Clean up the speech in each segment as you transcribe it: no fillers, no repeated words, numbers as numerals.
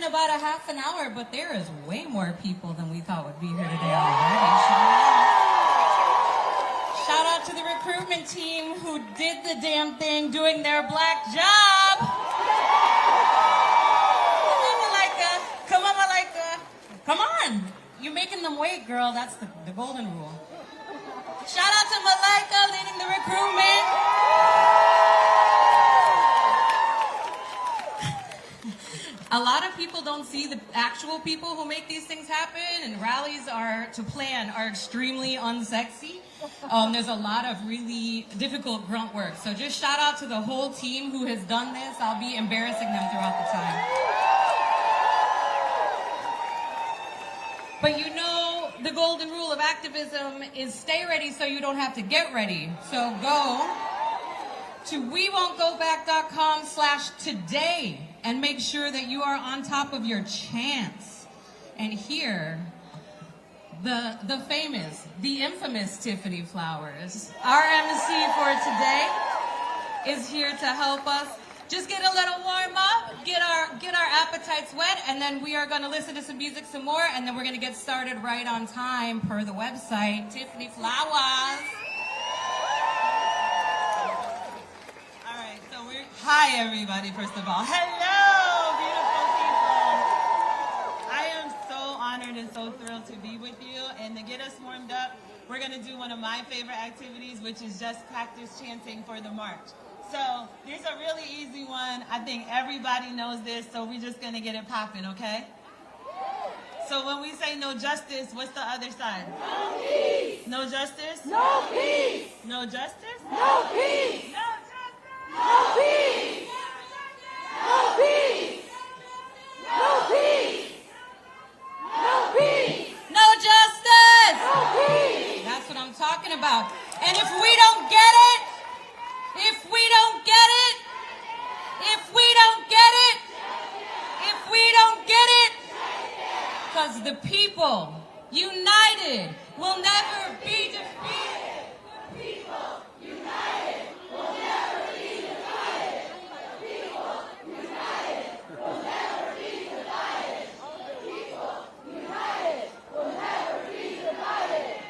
about a half an hour, but there is way more people than we thought would be here today already. Shout out to the recruitment team who did the damn thing doing their black job. Come on. You're making them wait, girl. That's the golden rule. Shout out to Malaika leading the recruitment. A lot of people don't see the actual people who make these things happen, and rallies are extremely unsexy. There's a lot of really difficult grunt work. So just shout out to the whole team who has done this. I'll be embarrassing them throughout the time. But you know, the golden rule of activism is stay ready so you don't have to get ready. So go to wewon'tgoback.com/today and make sure that you are on top of your chance. And here, the famous, the infamous Tiffany Flowers, our MC for today, is here to help us just get a little warm up, get our appetites wet, and then we are going to listen to some music some more, and then we're going to get started right on time per the website. Tiffany Flowers. All right, so hi everybody, first of all. Hello, beautiful people. I am so honored and so thrilled to be with you, and to get us warmed up, we're going to do one of my favorite activities, which is just practice chanting for the march. So there's a really easy one. I think everybody knows this, so we're just going to get it popping, okay? So when we say no justice, what's the other side? No peace. No justice? No peace. No justice? No peace. No justice? No peace. No peace. No peace. No peace. No justice! No peace. That's what I'm talking about. And if we don't get it, if we don't get it, if we don't get it, if we don't get it, because the people united will never be defeated. The people united will never be divided. The people united will never be divided. The people united will never be divided.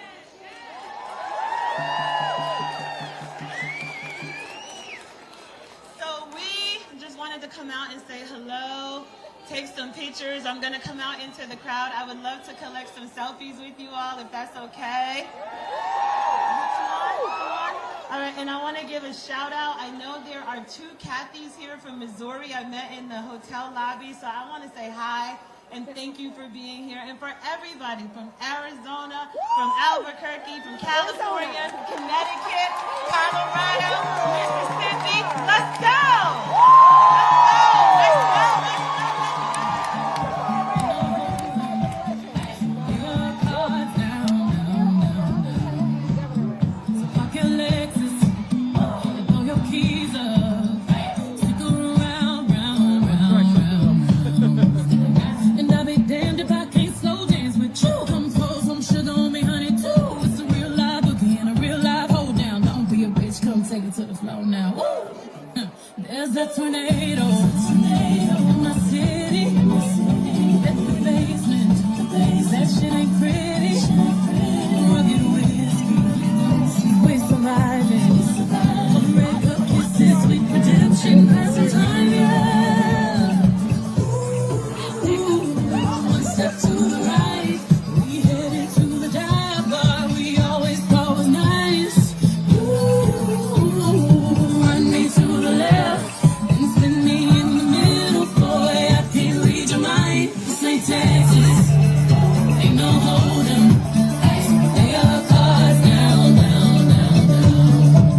To come out and say hello, take some pictures. I'm going to come out into the crowd. I would love to collect some selfies with you all, if that's okay. All right, and I want to give a shout out. I know there are two Kathys here from Missouri I met in the hotel lobby, so I want to say hi and thank you for being here. And for everybody from Arizona, from Albuquerque, from California, from Connecticut, Colorado, Mississippi, let's go! There's a tornado in my city, at the basement. That shit ain't pretty. Rugged whiskey, we're surviving. Red cup kisses, sweet redemption, passing time, yeah. Ooh, one step to the right, we headed to the dive bar we always thought was nice. Ooh, run me to the left. Texas, ain't no hold'em. They got cars down, down, down, down.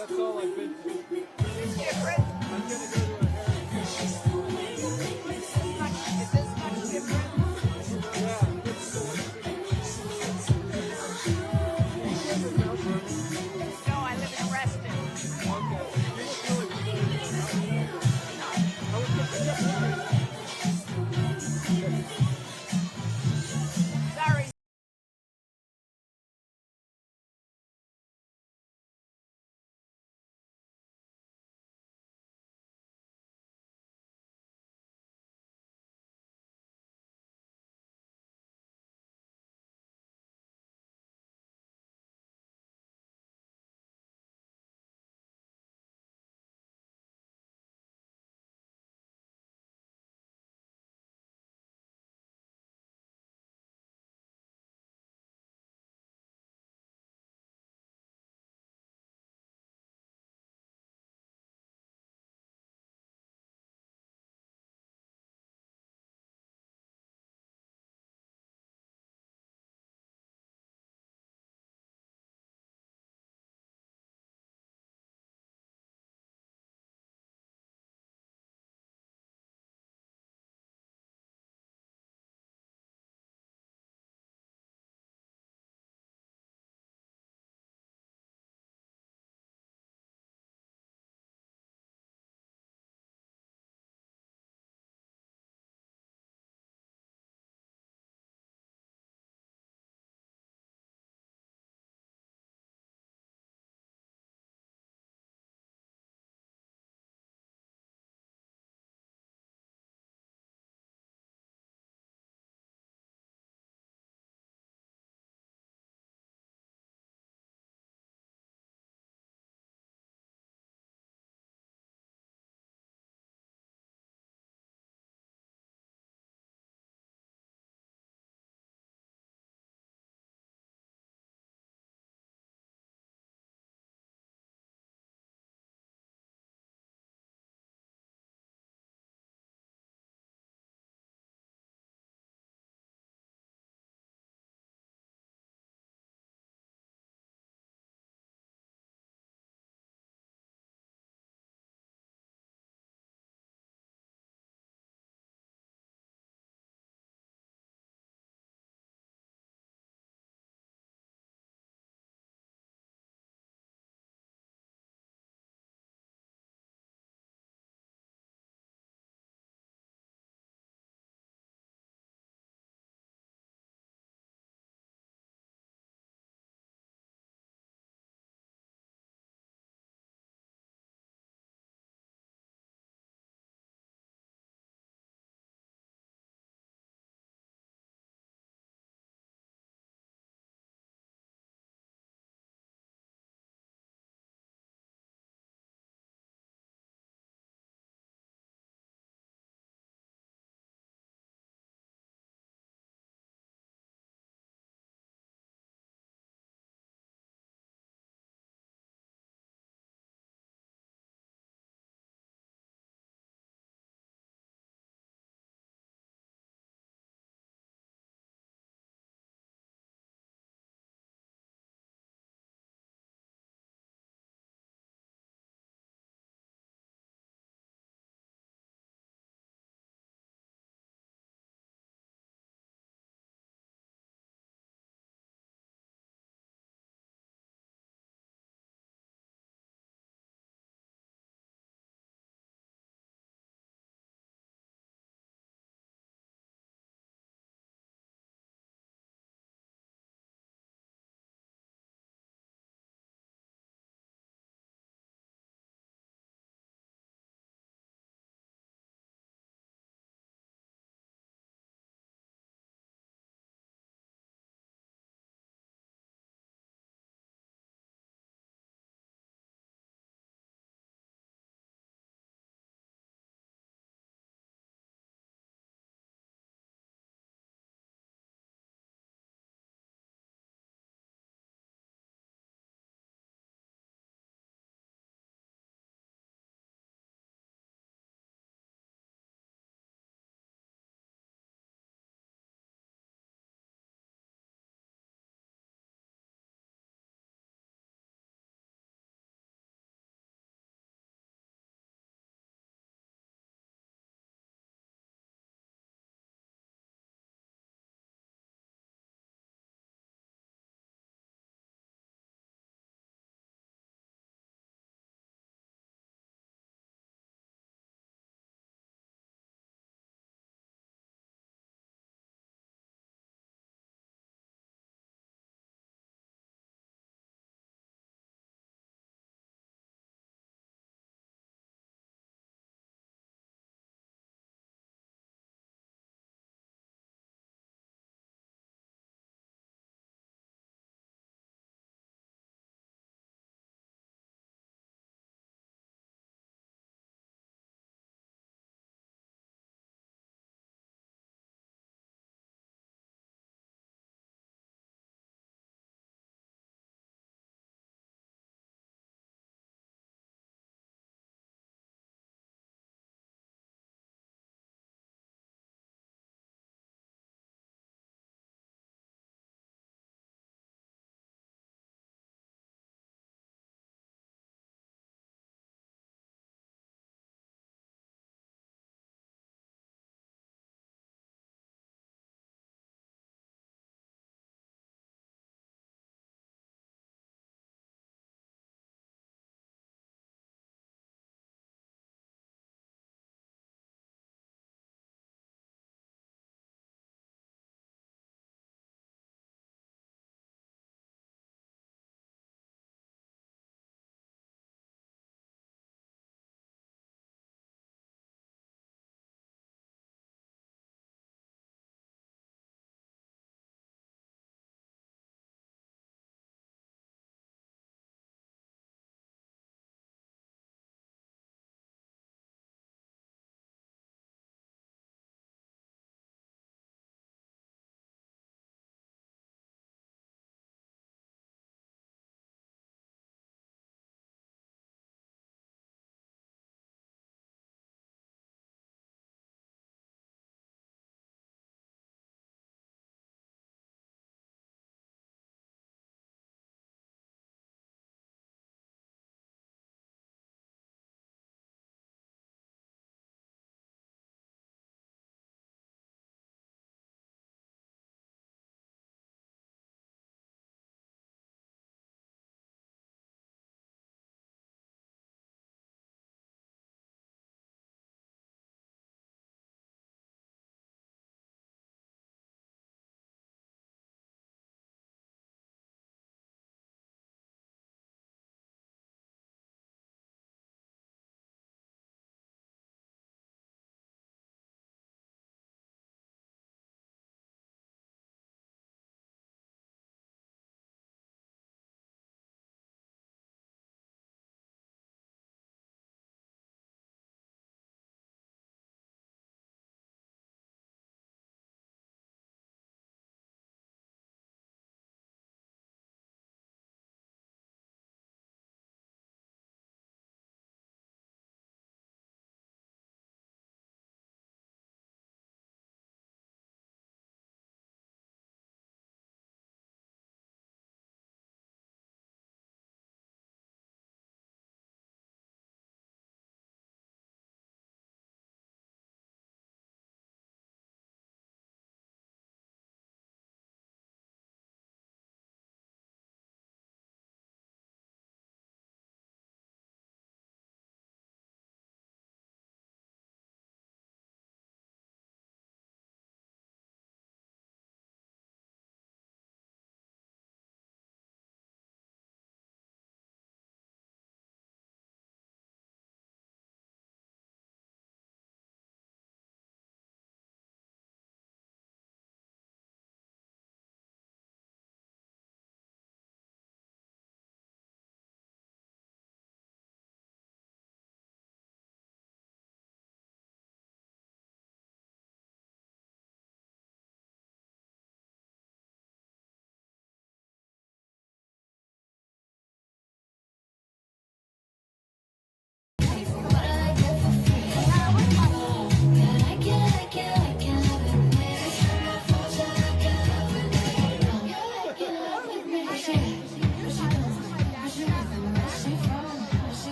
That's all I've been to. It's different. I'm going to go to a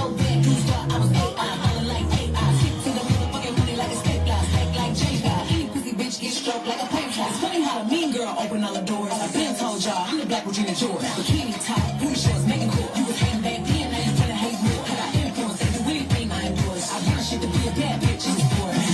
so bad, you start, I was AI, hollering like AI. Stick to the motherfucking money like a stapler, stack like Jenga. Any pussy bitch get stroked like a paper. It's funny how the mean girl open all the doors. I've been told y'all, I'm the black Regina George. Bikini top, booty shorts, making cool. You was hating back then, now you finna hate more. I got influence, they do anything I endorse. I want shit to be a bad bitch in the sport.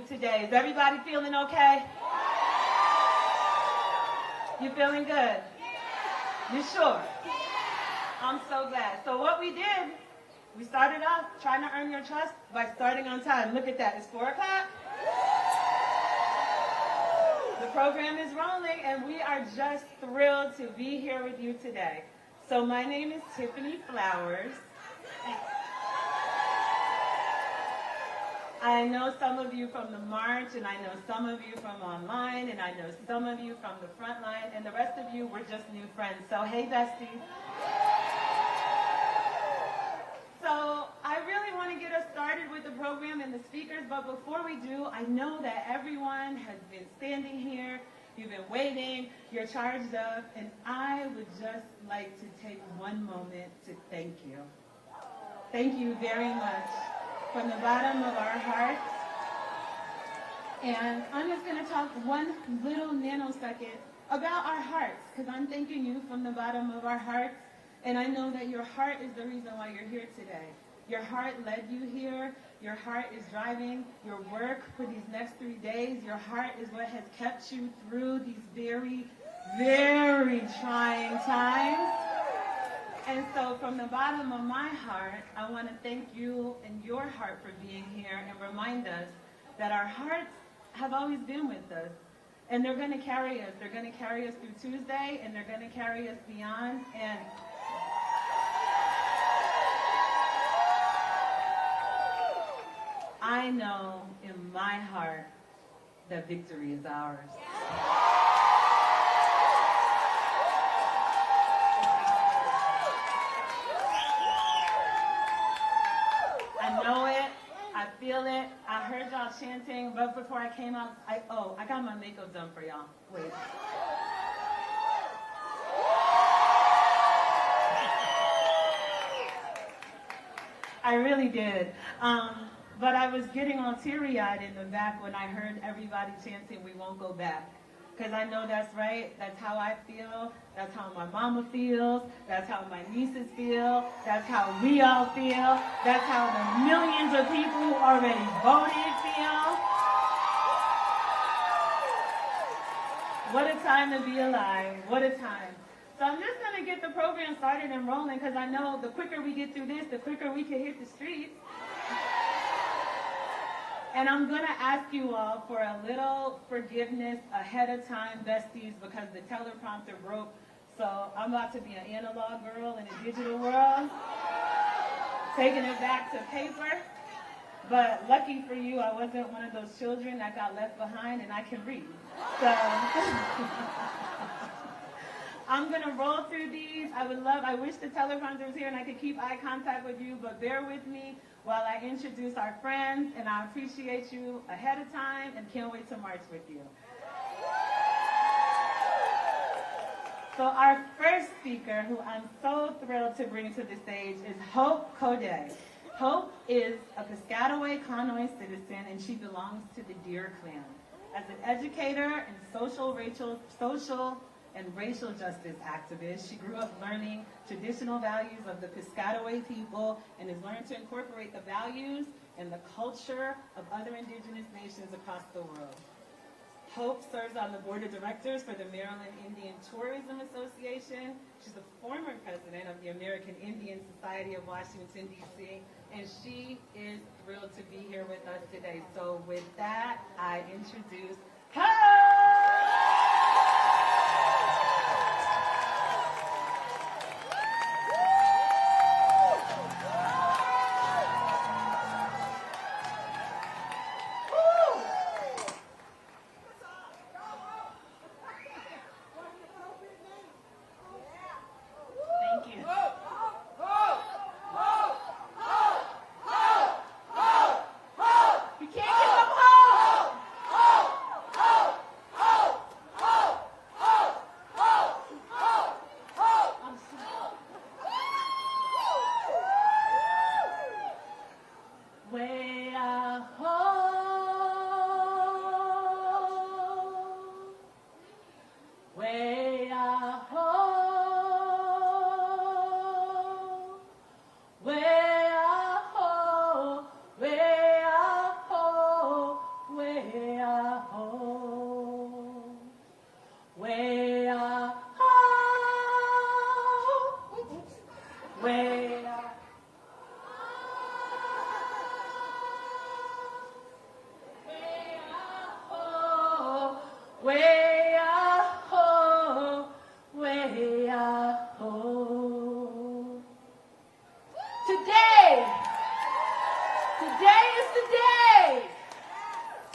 today. Is everybody feeling okay? You feeling good? You sure? I'm so glad. So what we did, we started off trying to earn your trust by starting on time. Look at that. It's 4 o'clock. The program is rolling, and we are just thrilled to be here with you today. So my name is Tiffany Flowers. I know some of you from the march, and I know some of you from online, and I know some of you from the front line, and the rest of you, we're just new friends. So hey, besties. So I really want to get us started with the program and the speakers, but before we do, I know that everyone has been standing here, you've been waiting, you're charged up, and I would just like to take one moment to thank you. Thank you very much from the bottom of our hearts. And I'm just going to talk one little nanosecond about our hearts, because I'm thanking you from the bottom of our hearts. And I know that your heart is the reason why you're here today. Your heart led you here. Your heart is driving your work for these next 3 days. Your heart is what has kept you through these very, very trying times. And so from the bottom of my heart, I want to thank you and your heart for being here and remind us that our hearts have always been with us. And they're going to carry us. They're going to carry us through Tuesday, and they're going to carry us beyond. And I know in my heart that victory is ours. I know it. I feel it. I heard y'all chanting right before I came out. I got my makeup done for y'all. Wait. I really did. But I was getting all teary-eyed in the back when I heard everybody chanting, "We won't go back." Because I know that's right. That's how I feel. That's how my mama feels. That's how my nieces feel. That's how we all feel. That's how the millions of people who already voted feel. What a time to be alive. What a time. So I'm just going to get the program started and rolling, because I know the quicker we get through this, the quicker we can hit the streets. And I'm going to ask you all for a little forgiveness ahead of time, besties, because the teleprompter broke. So I'm about to be an analog girl in a digital world, taking it back to paper. But lucky for you, I wasn't one of those children that got left behind, and I can read. So I'm going to roll through these. I wish the teleprompter was here and I could keep eye contact with you, but bear with me while I introduce our friends, and I appreciate you ahead of time and can't wait to march with you. So our first speaker, who I'm so thrilled to bring to the stage, is Hope Code. Hope is a Piscataway Conoy citizen, and she belongs to the Deer Clan. As an educator and social and racial justice activist, she grew up learning traditional values of the Piscataway people and has learned to incorporate the values and the culture of other indigenous nations across the world. Hope serves on the board of directors for the Maryland Indian Tourism Association. She's the former president of the American Indian Society of Washington, D.C., and she is thrilled to be here with us today. So with that, I introduce Hope! way up. Way up, oh, way up, oh. Today is the day.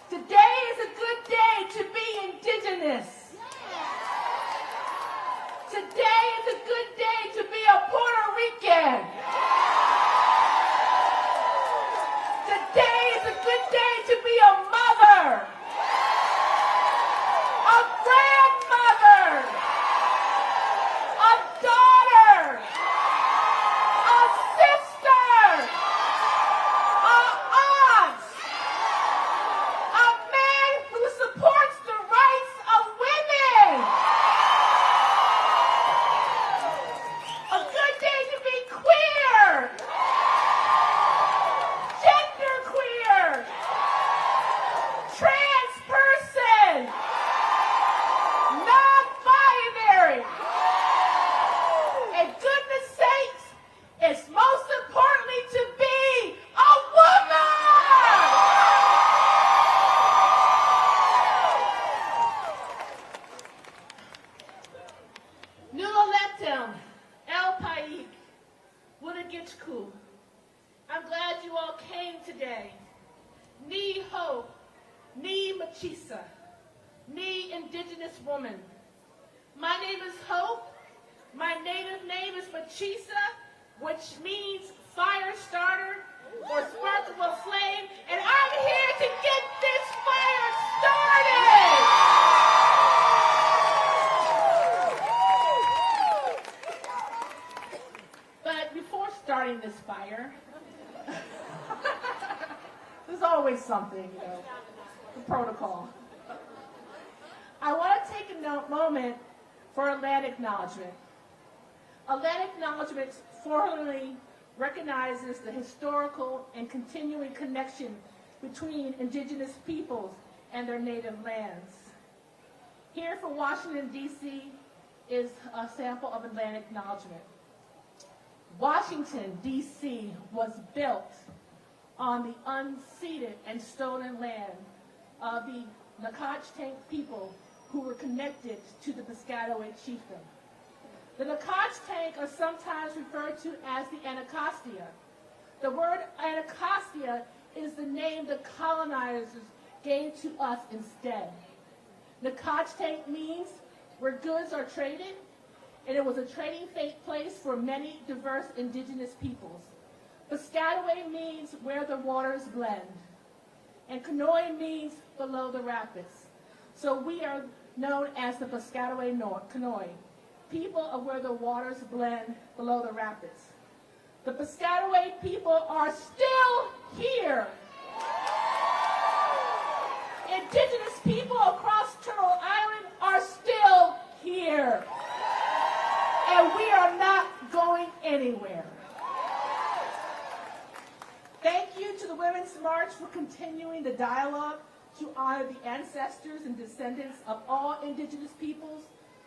Today is a good day to be indigenous. Today is a good day to be a Puerto Rican. Today is a good day to be a mother. A grandmother, a daughter, a sister, a aunt, a man who supports the rights of women. A good day to be queer, genderqueer, trans person, non-binary. And goodness sakes, it's most importantly to be a woman. Nuloletem, El País, Wunagitchku. I'm glad you all came today. Ni hope, ni machisa, ni indigenous woman. My name is Hope. My native name is Machisa, which means fire starter or spark of a flame, and I'm here to get this fire started. But before starting this fire, there's always something, the protocol. I want to take a moment for a land acknowledgement. A land acknowledgement formally recognizes the historical and continuing connection between indigenous peoples and their native lands. Here for Washington, D.C. is a sample of a land acknowledgement. Washington, D.C. was built on the unceded and stolen land of the Nacotchtank people who were connected to the Piscataway chiefdom. The Nacotchtank are sometimes referred to as the Anacostia. The word Anacostia is the name the colonizers gave to us instead. Nacotchtank means where goods are traded, and it was a trading place for many diverse indigenous peoples. Piscataway means where the waters blend, and Kanoi means below the rapids. So we are known as the Piscataway Kanoi, people of where the waters blend below the rapids. The Piscataway people are still here. Indigenous people across Turtle Island are still here. And we are not going anywhere. Thank you to the Women's March for continuing the dialogue to honor the ancestors and descendants of all indigenous peoples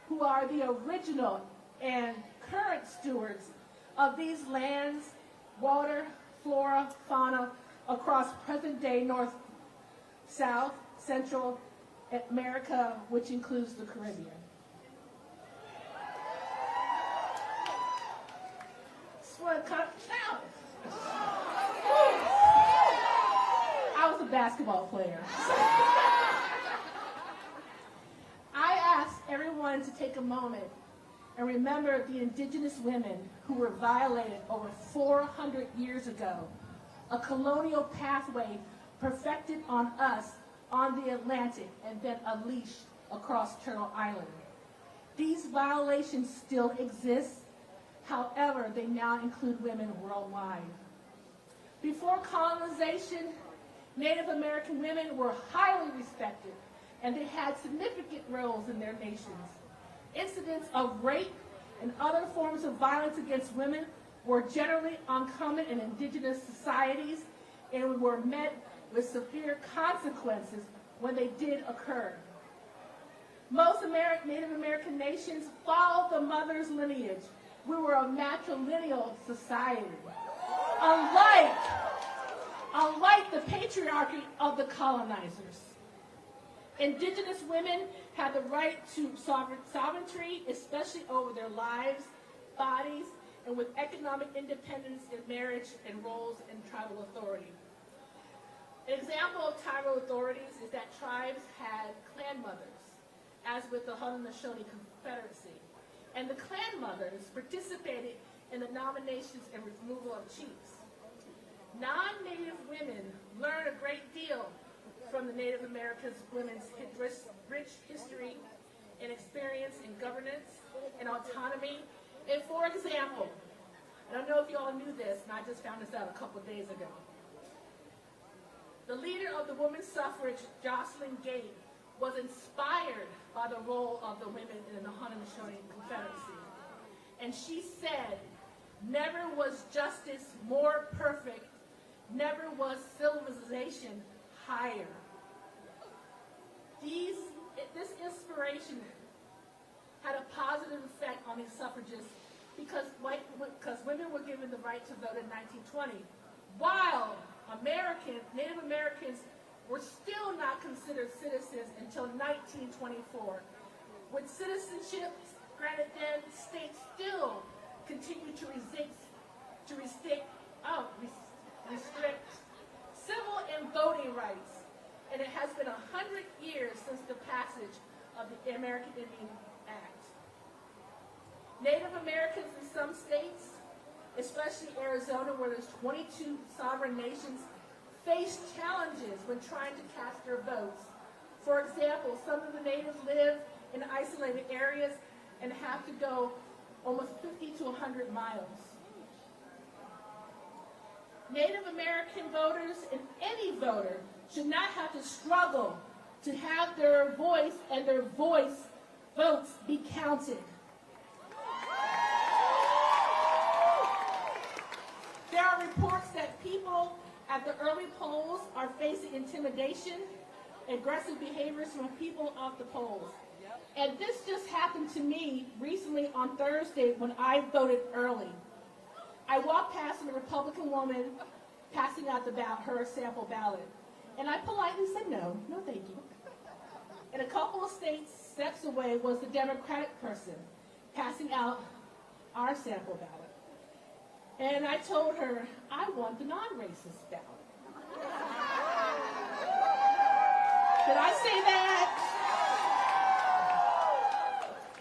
who are the original and current stewards of these lands, water, flora, fauna across present-day North, South, Central America, which includes the Caribbean. I was a basketball player. I ask everyone to take a moment and remember the indigenous women who were violated over 400 years ago, a colonial pathway perfected on us on the Atlantic and then unleashed across Turtle Island. These violations still exist. However, they now include women worldwide. Before colonization, Native American women were highly respected, and they had significant roles in their nations. Incidents of rape and other forms of violence against women were generally uncommon in indigenous societies and were met with severe consequences when they did occur. Most Native American nations followed the mother's lineage, we were a matrilineal society. Unlike the patriarchy of the colonizers. Indigenous women had the right to sovereignty, especially over their lives, bodies, and with economic independence in marriage and roles in tribal authority. An example of tribal authorities is that tribes had clan mothers, as with the Haudenosaunee Confederacy. And the clan mothers participated in the nominations and removal of chiefs. Non-Native women learn a great deal from the Native Americans women's rich history and experience in governance and autonomy. And for example, I don't know if you all knew this, and I just found this out a couple of days ago. The leader of the women's suffrage, Jocelyn Gate, was inspired by the role of the women in the Haudenosaunee Confederacy. And she said, "Never was justice more perfect, never was civilization higher." This inspiration had a positive effect on these suffragists because women were given the right to vote in 1920, while Native Americans were still not considered citizens until 1924. With citizenship granted then, states still continue to restrict civil and voting rights. And it has been 100 years since the passage of the American Indian Act. Native Americans in some states, especially Arizona, where there's 22 sovereign nations, face challenges when trying to cast their votes. For example, some of the natives live in isolated areas and have to go almost 50 to 100 miles. Native American voters and any voter should not have to struggle to have their voice and their votes be counted. There are reports that people at the early polls are facing intimidation, aggressive behaviors from people off the polls. And this just happened to me recently on Thursday when I voted early. I walked past a Republican woman passing out her sample ballot. And I politely said, no thank you. And a couple of steps away was the Democratic person passing out our sample ballot. And I told her, I want the non-racist ballot. Did I say that?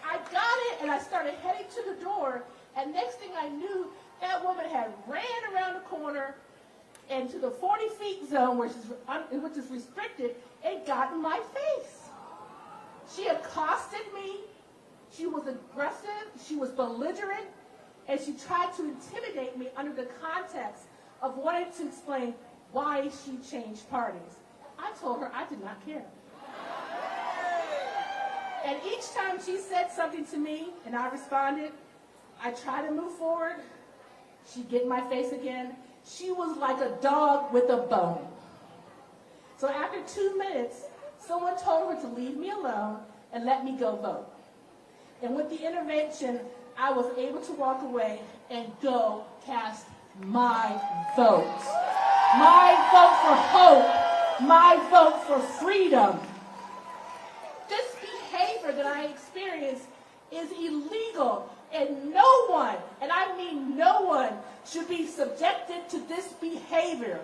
I got it, and I started heading to the door, and next thing I knew, that woman had ran around the corner and to the 40 feet zone, which is restricted, and got in my face. She accosted me, she was aggressive, she was belligerent, and she tried to intimidate me under the context of wanting to explain why she changed parties. I told her I did not care. And each time she said something to me and I responded, I tried to move forward, she'd get in my face again. She was like a dog with a bone. So after 2 minutes, someone told her to leave me alone and let me go vote. And with the intervention, I was able to walk away and go cast my vote. My vote for hope. My vote for freedom. This behavior that I experienced is illegal, and no one, and I mean no one, should be subjected to this behavior.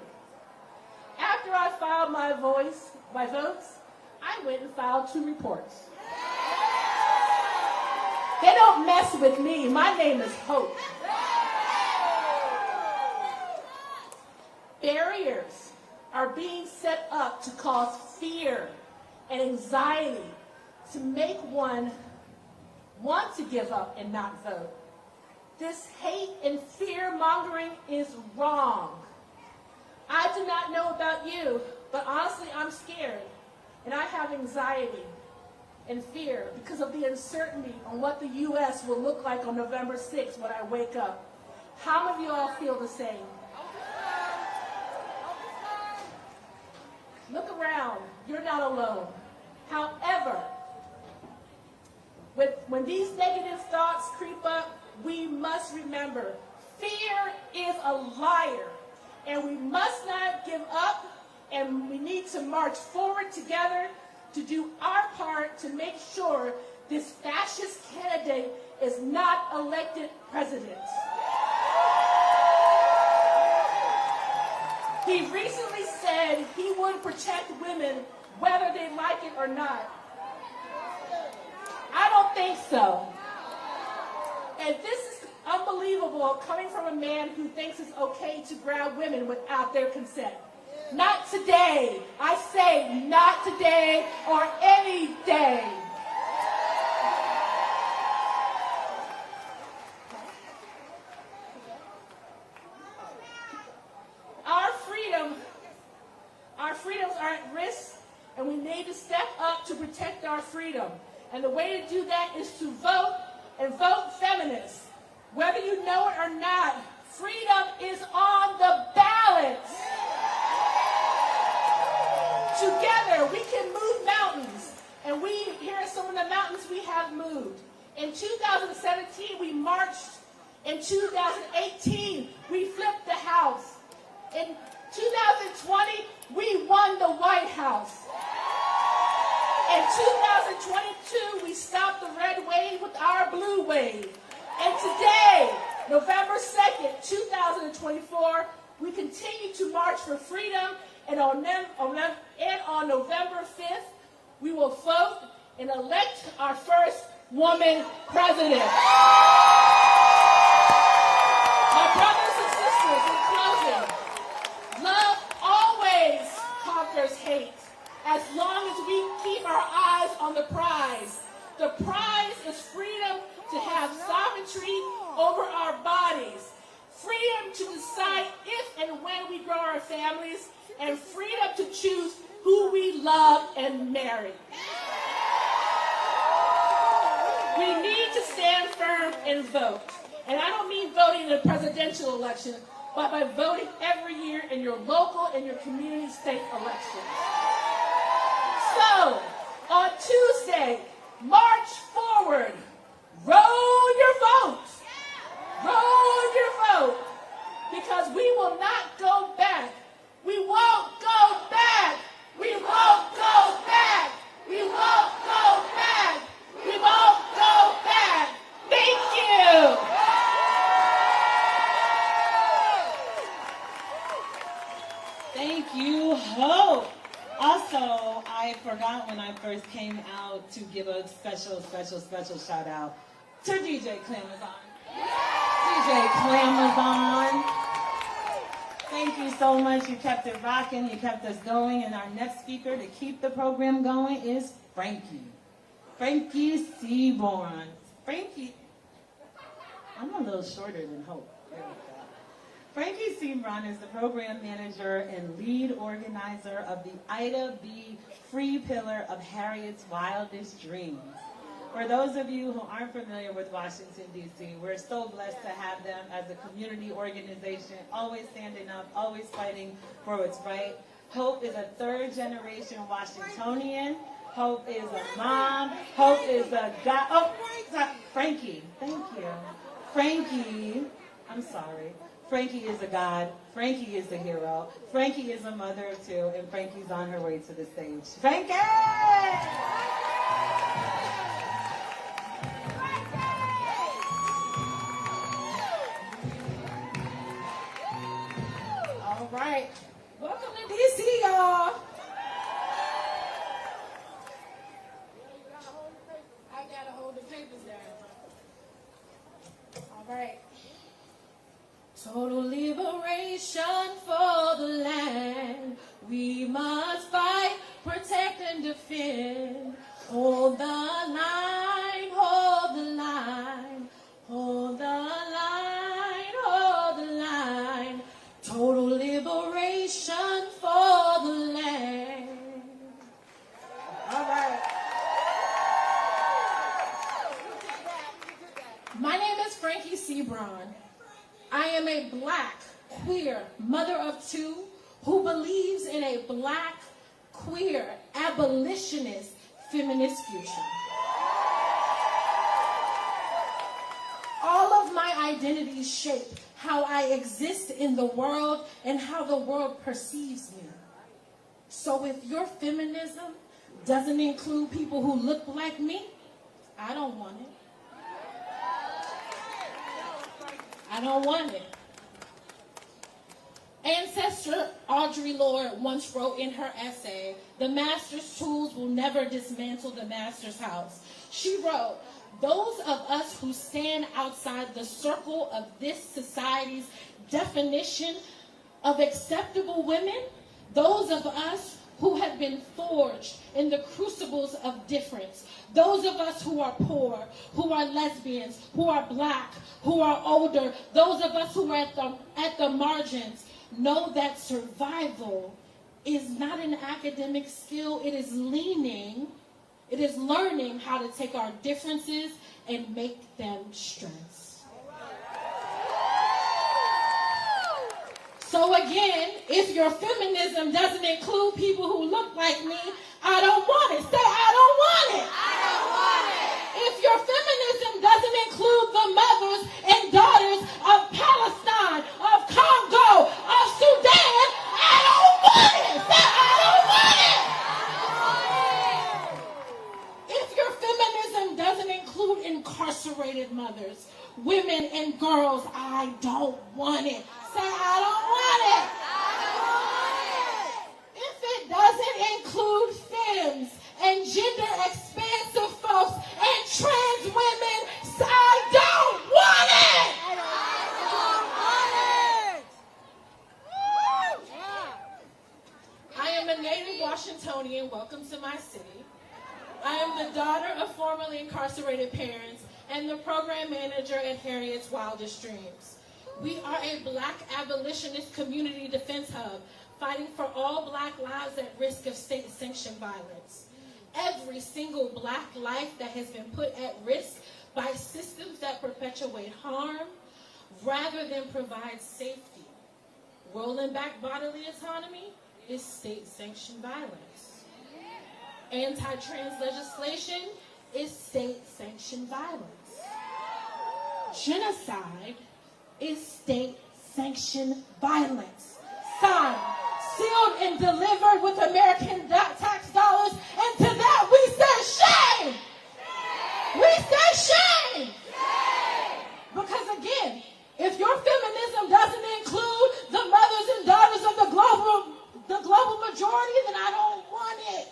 After I filed my votes, I went and filed 2 reports. They don't mess with me. My name is Hope. Barriers are being set up to cause fear and anxiety, to make one want to give up and not vote. This hate and fear mongering is wrong. I do not know about you, but honestly, I'm scared, and I have anxiety and fear because of the uncertainty on what the U.S. will look like on November 6th when I wake up. How many of you all feel the same? Look around. You're not alone. However, when these negative thoughts creep up, we must must remember, fear is a liar, and we must not give up, and we need to march forward together to do our part to make sure this fascist candidate is not elected president. He recently said he would protect women whether they like it or not. I don't think so. And this is unbelievable coming from a man who thinks it's okay to grab women without their consent. Not today. I say not today or any day. Our freedoms are at risk, and we need to step up to protect our freedom. And the way to do that is to vote, and vote feminist. Whether you know it or not, freedom is on the ballot. Together, we can move mountains. And here are some of the mountains we have moved. In 2017, we marched. In 2018, we flipped the House. In 2020, we won the White House. In 2022, we stopped the red wave with our blue wave. And today, November 2nd, 2024, we continue to march for freedom. And on November 5th, we will vote and elect our first woman president. My brothers and sisters, in closing, love always conquers hate, as long as we keep our eyes on the prize. The prize is freedom to have sovereignty over our bodies, freedom to decide if and when we grow our families, and freedom to choose who we love and marry. We need to stand firm and vote. And I don't mean voting in a presidential election, but by voting every year in your local and your community state elections. So, on Tuesday, march forward. Roll your vote. Roll your vote. Because we will not go back. We won't go back. We won't go back. We won't go back. We won't go back. Thank you. Thank you, Hope. Also, I forgot when I first came out to give a special shout out to DJ Clamazon. DJ Clamazon. Thank you so much. You kept it rocking. You kept us going. And our next speaker to keep the program going is Frankie. Frankie Seaborn. Frankie. I'm a little shorter than Hope. There we go. Frankie Seaborn is the program manager and lead organizer of the Ida B. Free Pillar of Harriet's Wildest Dreams. For those of you who aren't familiar with Washington, D.C., we're so blessed to have them as a community organization, always standing up, always fighting for what's right. Hope is a third-generation Washingtonian. Hope is a mom. Hope is a guy. Oh, Frankie. Thank you. Frankie. I'm sorry. Frankie is a god. Frankie is a hero. Frankie is a mother of two, and Frankie's on her way to the stage. Frankie! All right. Welcome to DC, y'all. I gotta hold the papers down. All right. Total liberation for the land. We must fight, protect, and defend. Hold the line, hold the line, hold the line, hold the line. Total liberation for the land. All right. My name is Frankie Seaborn. I am a black, queer mother of two who believes in a black, queer, abolitionist, feminist future. All of my identities shape how I exist in the world and how the world perceives me. So if your feminism doesn't include people who look like me, I don't want it. I don't want it. Ancestor Audre Lorde once wrote in her essay, "The master's tools will never dismantle the master's house." She wrote, "Those of us who stand outside the circle of this society's definition of acceptable women, those of us who have been forged in the crucibles of difference, those of us who are poor, who are lesbians, who are black, who are older, those of us who are at the margins, know that survival is not an academic skill. It is learning how to take our differences and make them strengths." So again, if your feminism doesn't include people who look like me, I don't want it. Say, I don't want it. I don't want it. If your feminism doesn't include the mothers and daughters of Palestine, of Congo, of Sudan, I don't want it. Say, I don't want it. If your feminism doesn't include incarcerated mothers, women and girls, I don't want it. Say, I don't want it. If it doesn't include femmes and gender expansive folks and trans women, I don't want it. I am a native Washingtonian. Welcome to my city. I am the daughter of formerly incarcerated parents and the program manager at Harriet's Wildest Dreams. We are a Black abolitionist community defense hub fighting for all Black lives at risk of state-sanctioned violence. Every single Black life that has been put at risk by systems that perpetuate harm rather than provide safety. Rolling back bodily autonomy is state-sanctioned violence. Anti-trans legislation is state-sanctioned violence. Genocide is state-sanctioned violence. Signed, sealed, and delivered with American tax dollars, and to that we say shame! We say shame! Because again, if your feminism doesn't include the mothers and daughters of the global majority, then I don't want it.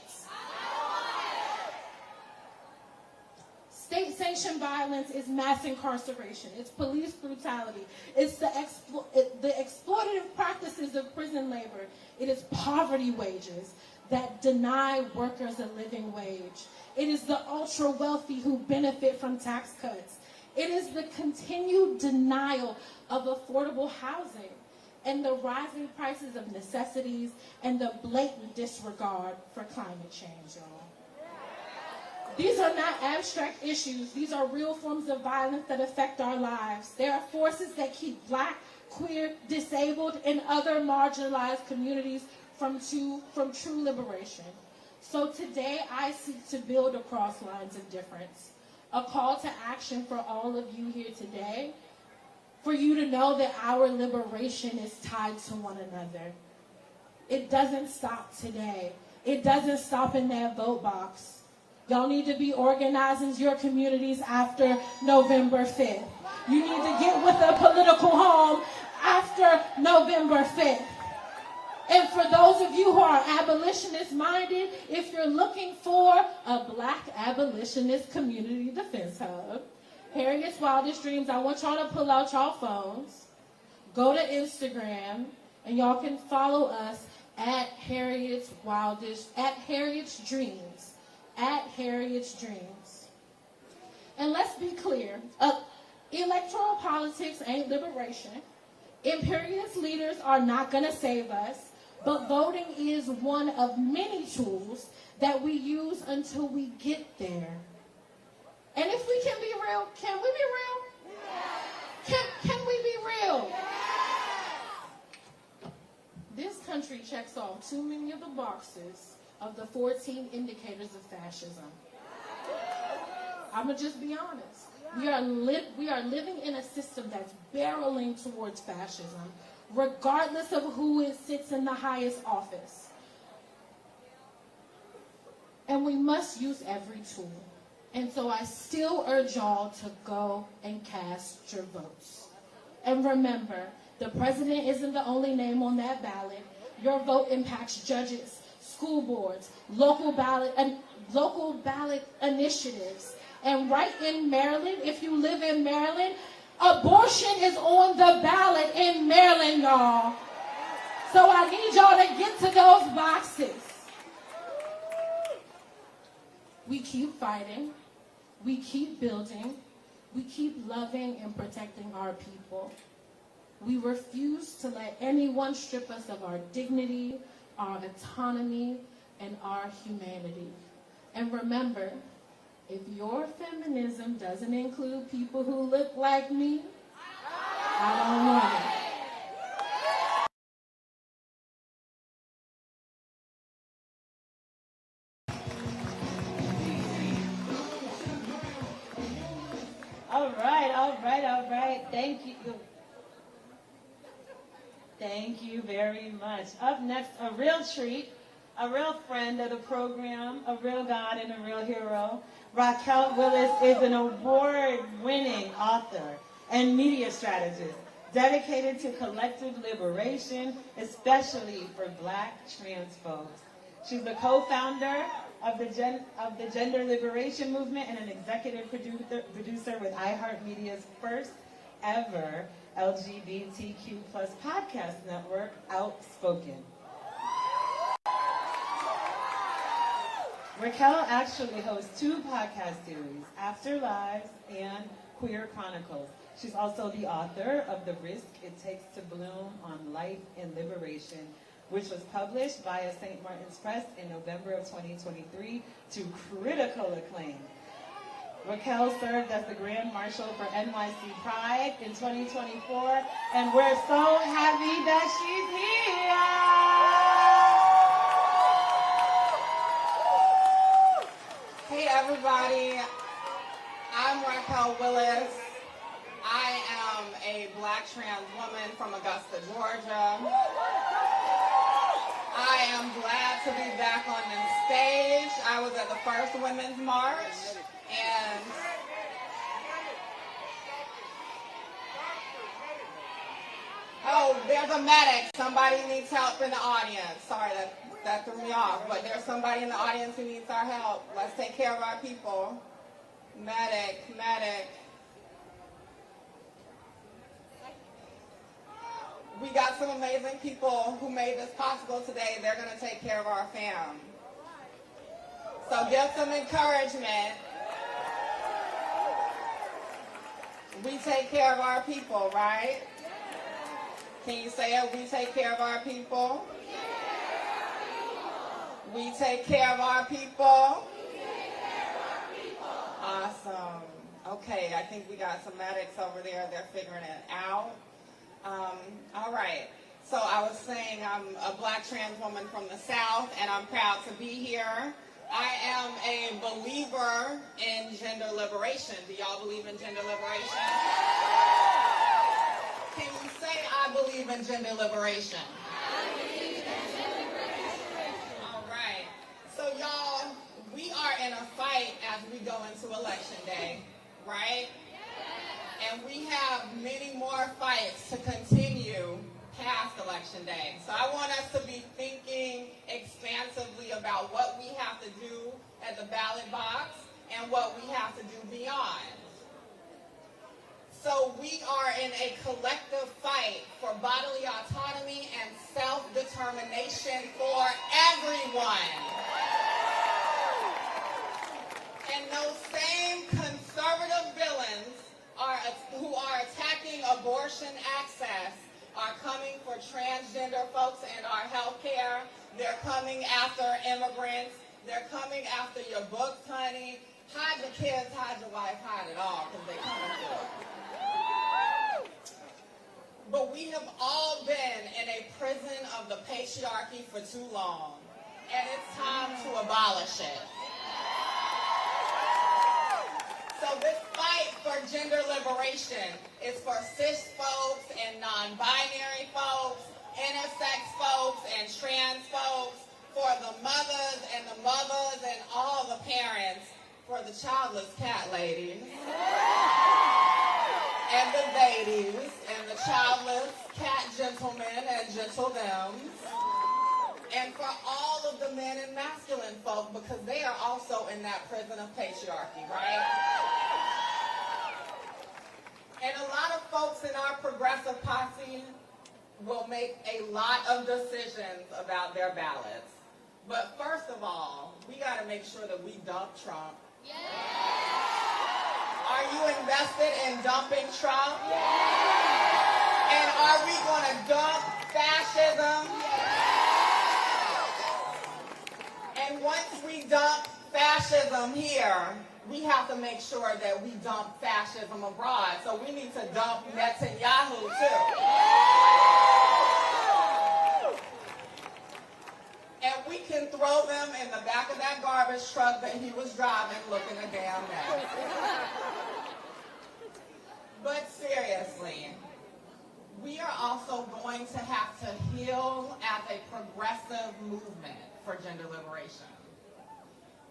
State-sanctioned violence is mass incarceration. It's police brutality. It's the exploitative practices of prison labor. It is poverty wages that deny workers a living wage. It is the ultra-wealthy who benefit from tax cuts. It is the continued denial of affordable housing and the rising prices of necessities and the blatant disregard for climate change, y'all. These are not abstract issues. These are real forms of violence that affect our lives. There are forces that keep Black, queer, disabled, and other marginalized communities from true liberation. So today, I seek to build across lines of difference. A call to action for all of you here today, for you to know that our liberation is tied to one another. It doesn't stop today. It doesn't stop in that vote box. Y'all need to be organizing your communities after November 5th. You need to get with a political home after November 5th. And for those of you who are abolitionist-minded, if you're looking for a Black abolitionist community defense hub, Harriet's Wildest Dreams, I want y'all to pull out y'all phones, go to Instagram, and y'all can follow us at Harriet's Dreams. At Harriet's Dreams. And let's be clear, electoral politics ain't liberation. Imperialist leaders are not going to save us, but voting is one of many tools that we use until we get there. And if we can be real, can we be real? Can we be real? This country checks off too many of the boxes of the 14 indicators of fascism. I'm going to just be honest. We are living in a system that's barreling towards fascism, regardless of who sits in the highest office. And we must use every tool. And so I still urge y'all to go and cast your votes. And remember, the president isn't the only name on that ballot. Your vote impacts judges, school boards, local ballot initiatives. And right in Maryland, if you live in Maryland, abortion is on the ballot in Maryland, y'all. So I need y'all to get to those boxes. We keep fighting, we keep building, we keep loving and protecting our people. We refuse to let anyone strip us of our dignity, our autonomy, and our humanity. And remember, if your feminism doesn't include people who look like me, I don't want it. All right. Thank you. Thank you very much. Up next, a real treat, a real friend of the program, a real God and a real hero. Raquel Willis is an award-winning author and media strategist dedicated to collective liberation, especially for Black trans folks. She's the co-founder of the Gender Liberation Movement and an executive producer with iHeartMedia's first ever LGBTQ+ podcast network, Outspoken. Raquel actually hosts 2 podcast series, After Lives and Queer Chronicles. She's also the author of The Risk It Takes to Bloom on Life and Liberation, which was published via St. Martin's Press in November of 2023 to critical acclaim. Raquel served as the Grand Marshal for NYC Pride in 2024, and we're so happy that she's here! Hey everybody, I'm Raquel Willis. I am a Black trans woman from Augusta, Georgia. I am glad to be back on the stage. I was at the first Women's March, and oh, there's a medic. Somebody needs help in the audience. Sorry, that threw me off, but there's somebody in the audience who needs our help. Let's take care of our people. Medic. We got some amazing people who made this possible today. They're going to take care of our fam. So give some encouragement. We take care of our people, right? Can you say it? We take care of our people. We take care of our people. Awesome. Okay, I think we got some medics over there. They're figuring it out. All right. So I was saying I'm a Black trans woman from the South, and I'm proud to be here. I am a believer in gender liberation. Do y'all believe in gender liberation? Can you say, I believe in gender liberation? I believe in gender liberation. All right. So y'all, we are in a fight as we go into Election Day, right? And we have many more fights to continue past Election Day. So I want us to be thinking expansively about what we have to do at the ballot box and what we have to do beyond. So we are in a collective fight for bodily autonomy and self-determination for everyone. And those same conservative villains who are attacking abortion access are coming for transgender folks and our health care. They're coming after immigrants. They're coming after your books, honey. Hide your kids, hide your wife, hide it all, because they're coming for it. But we have all been in a prison of the patriarchy for too long, and it's time to abolish it. So this fight for gender liberation is for cis folks and non-binary folks, intersex folks and trans folks, for the mothers and all the parents, for the childless cat ladies, and the ladies, and the childless cat gentlemen and gentlethems, and for all of the men and masculine folk, because they are also in that prison of patriarchy, right? And a lot of folks in our progressive posse will make a lot of decisions about their ballots. But first of all, we got to make sure that we dump Trump. Yeah. Are you invested in dumping Trump? Yeah. And are we going to dump fascism? Yeah. And once we dump fascism here, we have to make sure that we dump fascism abroad. So we need to dump Netanyahu too. And we can throw them in the back of that garbage truck that he was driving looking a damn mess. But seriously, we are also going to have to heal as a progressive movement for gender liberation.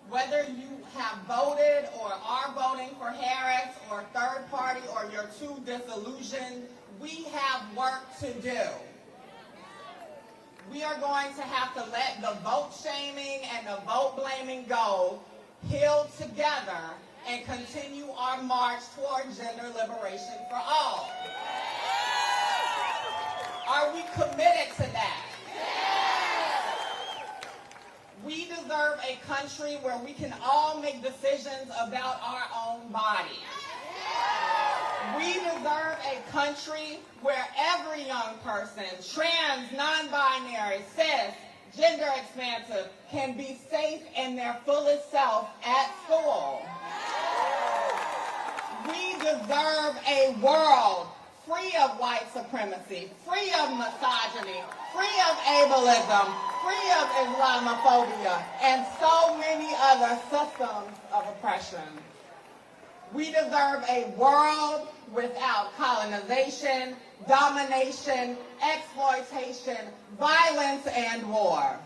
Whether you have voted or are voting for Harris or third party or you're too disillusioned, we have work to do. We are going to have to let the vote shaming and the vote blaming go, heal together, and continue our march toward gender liberation for all. Are we committed to that? We deserve a country where we can all make decisions about our own bodies. We deserve a country where every young person, trans, non-binary, cis, gender expansive, can be safe in their fullest self at school. We deserve a world free of white supremacy, free of misogyny, free of ableism, free of Islamophobia, and so many other systems of oppression. We deserve a world without colonization, domination, exploitation, violence, and war.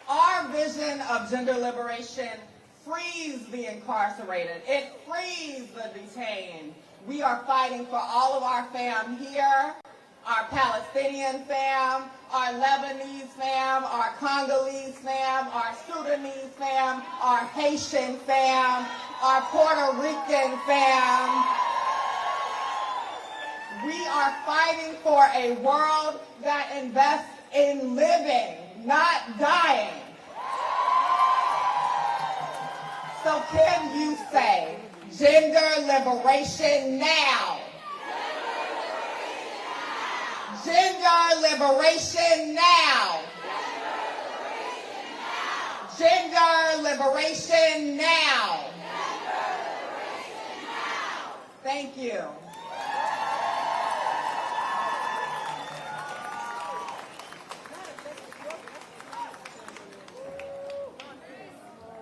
Our vision of gender liberation frees the incarcerated. It frees the detained. We are fighting for all of our fam here, our Palestinian fam, our Lebanese fam, our Congolese fam, our Sudanese fam, our Haitian fam, our Puerto Rican fam. We are fighting for a world that invests in living, not dying. So can you say, gender liberation now? Gender liberation now. Gender liberation now. Thank you.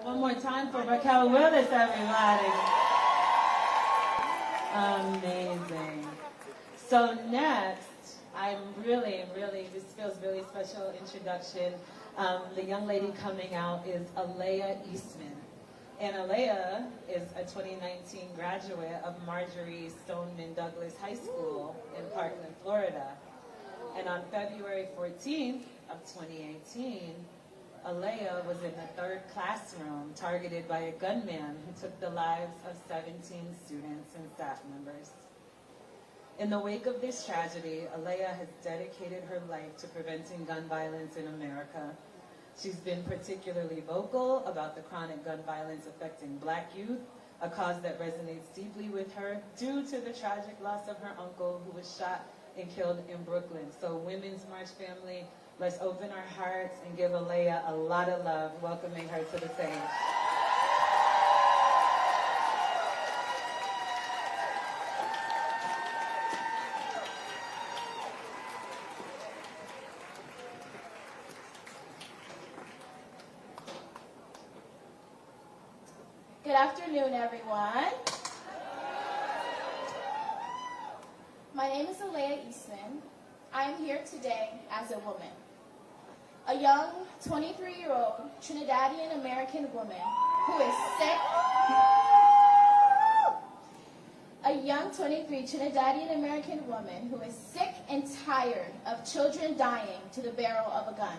One more time for Raquel Willis, everybody. Amazing. So next, this feels really special introduction. The young lady coming out is Alea Eastman. And Alea is a 2019 graduate of Marjorie Stoneman Douglas High School in Parkland, Florida. And on February 14th of 2018, Alea was in the third classroom targeted by a gunman who took the lives of 17 students and staff members. In the wake of this tragedy, Alea has dedicated her life to preventing gun violence in America. She's been particularly vocal about the chronic gun violence affecting Black youth, a cause that resonates deeply with her due to the tragic loss of her uncle who was shot and killed in Brooklyn. So Women's March family, let's open our hearts and give Alea a lot of love, welcoming her to the stage. Good Good afternoon, everyone. My name is Alea Eastman. I am here today as a woman. A young 23-year-old Trinidadian American woman who is sick. A young 23 Trinidadian American woman who is sick and tired of children dying to the barrel of a gun.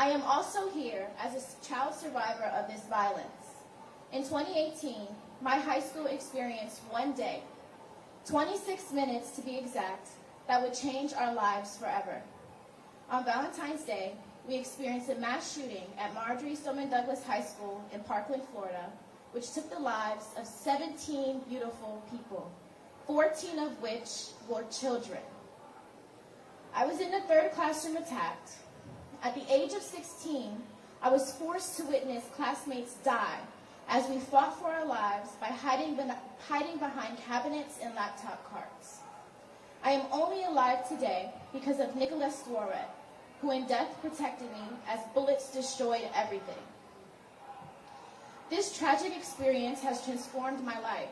I am also here as a child survivor of this violence. In 2018, my high school experienced one day, 26 minutes to be exact, that would change our lives forever. On Valentine's Day, we experienced a mass shooting at Marjorie Stoneman Douglas High School in Parkland, Florida, which took the lives of 17 beautiful people, 14 of which were children. I was in the third classroom attacked. At the age of 16, I was forced to witness classmates die as we fought for our lives by hiding behind cabinets and laptop carts. I am only alive today because of Nicholas Suarez, who in death protected me as bullets destroyed everything. This tragic experience has transformed my life.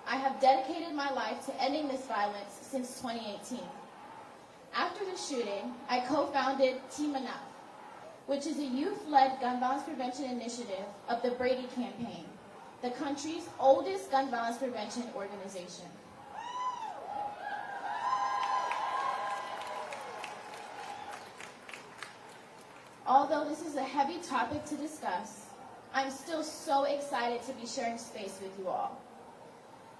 I have dedicated my life to ending this violence since 2018. After the shooting, I co-founded Team Enough, which is a youth-led gun violence prevention initiative of the Brady Campaign, the country's oldest gun violence prevention organization. Although this is a heavy topic to discuss, I'm still so excited to be sharing space with you all.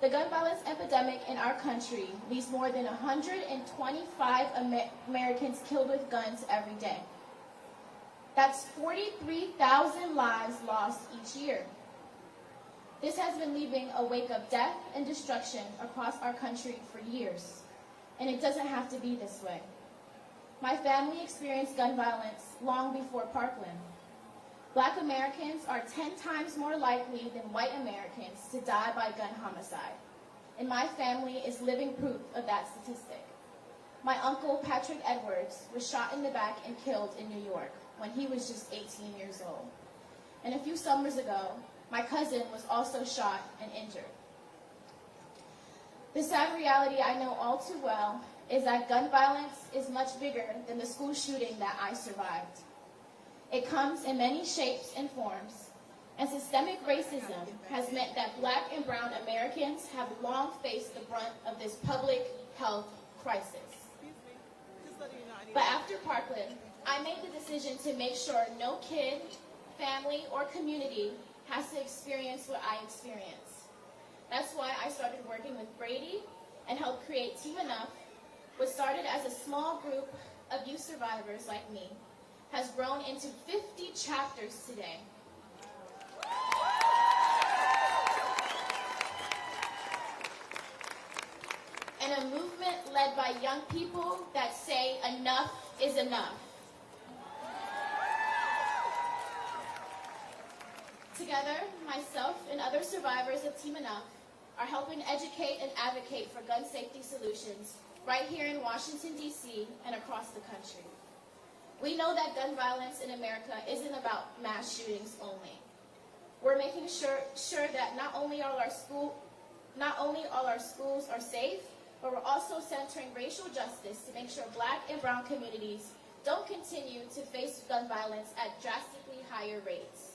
The gun violence epidemic in our country leaves more than 125 Americans killed with guns every day. That's 43,000 lives lost each year. This has been leaving a wake of death and destruction across our country for years, and it doesn't have to be this way. My family experienced gun violence long before Parkland. Black Americans are 10 times more likely than white Americans to die by gun homicide, and my family is living proof of that statistic. My uncle, Patrick Edwards, was shot in the back and killed in New York when he was just 18 years old. And a few summers ago, my cousin was also shot and injured. The sad reality I know all too well is that gun violence is much bigger than the school shooting that I survived. It comes in many shapes and forms, and systemic racism has meant that Black and brown Americans have long faced the brunt of this public health crisis. But after Parkland, I made the decision to make sure no kid, family, or community has to experience what I experienced. That's why I started working with Brady and helped create Team Enough, which started as a small group of youth survivors like me, has grown into 50 chapters today. And a movement led by young people that say enough is enough. Together, myself and other survivors of Team Enough are helping educate and advocate for gun safety solutions right here in Washington, D.C. and across the country. We know that gun violence in America isn't about mass shootings only. We're making sure that not only all our schools are safe, but we're also centering racial justice to make sure Black and brown communities don't continue to face gun violence at drastically higher rates.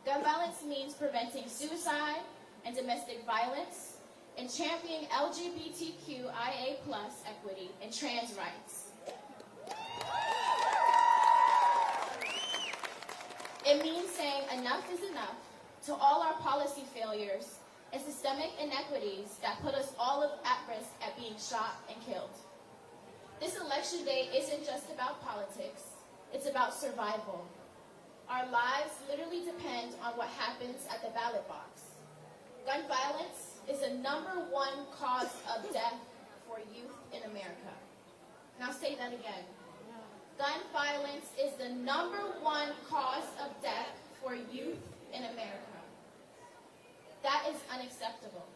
Gun violence means preventing suicide and domestic violence and championing LGBTQIA+ equity and trans rights. It means saying enough is enough to all our policy failures and systemic inequities that put us all at risk at being shot and killed. This election day isn't just about politics, it's about survival. Our lives literally depend on what happens at the ballot box. Gun violence is the #1 cause of death for youth in America. Now say that again. Gun violence is the #1 cause of death for youth in America. That is unacceptable.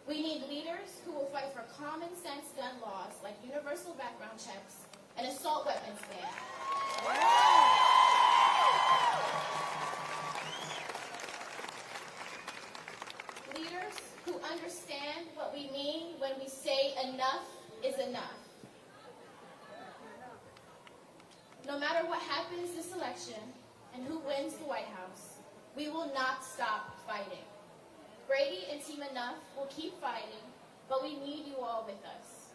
We need leaders who will fight for common sense gun laws like universal background checks and assault weapons bans. Leaders who understand what we mean when we say enough is enough. No matter what happens this election and who wins the White House, we will not stop fighting. Brady and Team Enough will keep fighting, but we need you all with us.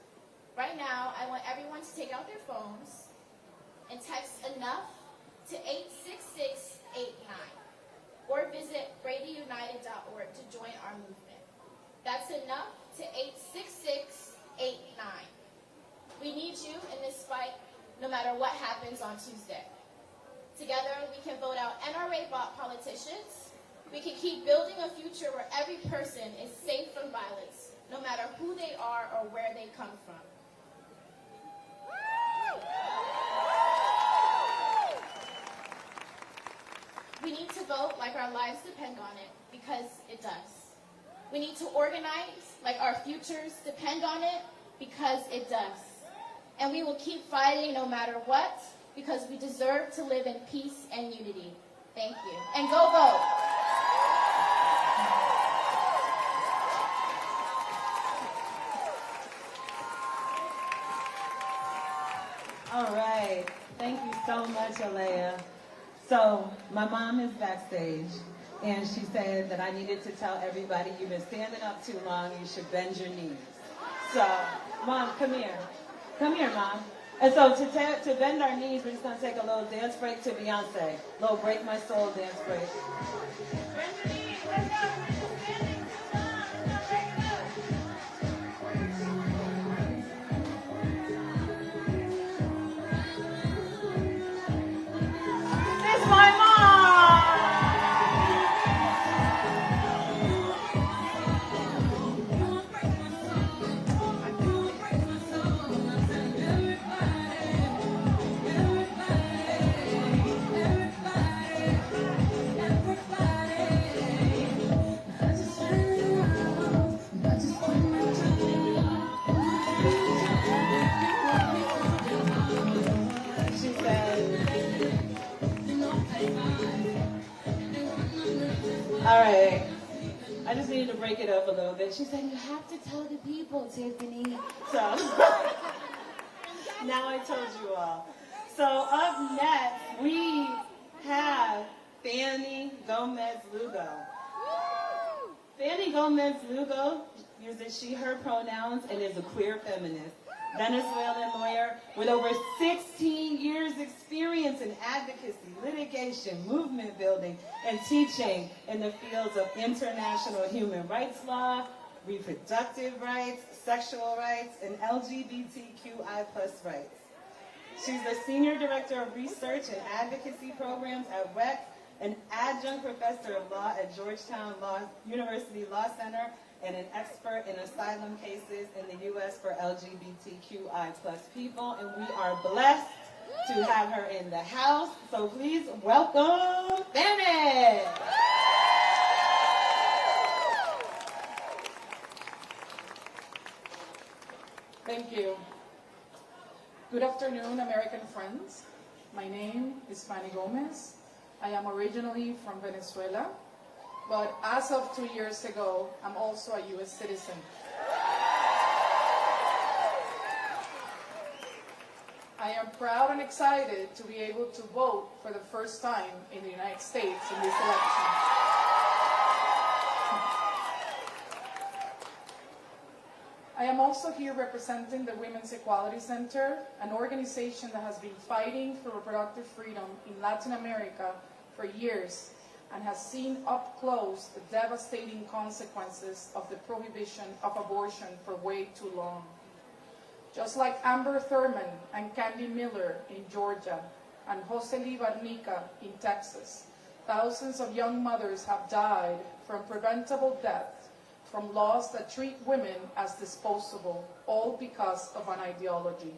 Right now, I want everyone to take out their phones and text enough to 86689 or visit bradyunited.org to join our movement. That's enough to 86689. We need you in this fight no matter what happens on Tuesday. Together, we can vote out NRA-bought politicians. We can keep building a future where every person is safe from violence, no matter who they are or where they come from. We need to vote like our lives depend on it, because it does. We need to organize like our futures depend on it, because it does. And we will keep fighting no matter what, because we deserve to live in peace and unity. Thank you. And go vote. All right. Thank you so much, Alea. So my mom is backstage, and she said that I needed to tell everybody you've been standing up too long, you should bend your knees. So, Mom, come here. Come here, Mom. And so to bend our knees, we're just going to take a little dance break to Beyonce. A little Break My Soul dance break. Bend your knees. Let's go. We're standing too long. Let's go. Break it up. It's my mom. All right. I just needed to break it up a little bit. She said, you have to tell the people, Tiffany. So, now I told you all. So, up next, we have Fanny Gomez-Lugo. Fanny Gomez-Lugo uses she, her pronouns and is a queer feminist. Venezuelan lawyer with over 16 years experience in advocacy, litigation, movement building, and teaching in the fields of international human rights law, reproductive rights, sexual rights, and LGBTQI+ rights. She's the Senior Director of Research and Advocacy Programs at WEC, an adjunct professor of law at Georgetown University Law Center, and an expert in asylum cases in the U.S. for LGBTQI+ people. And we are blessed to have her in the house. So please welcome Fanny. Thank you. Good afternoon, American friends. My name is Fanny Gomez. I am originally from Venezuela, but as of 2 years ago, I'm also a U.S. citizen. I am proud and excited to be able to vote for the first time in the United States in this election. I am also here representing the Women's Equality Center, an organization that has been fighting for reproductive freedom in Latin America for years and has seen up close the devastating consequences of the prohibition of abortion for way too long. Just like Amber Thurman and Candy Miller in Georgia and Josely Barnica in Texas, thousands of young mothers have died from preventable death from laws that treat women as disposable, all because of an ideology.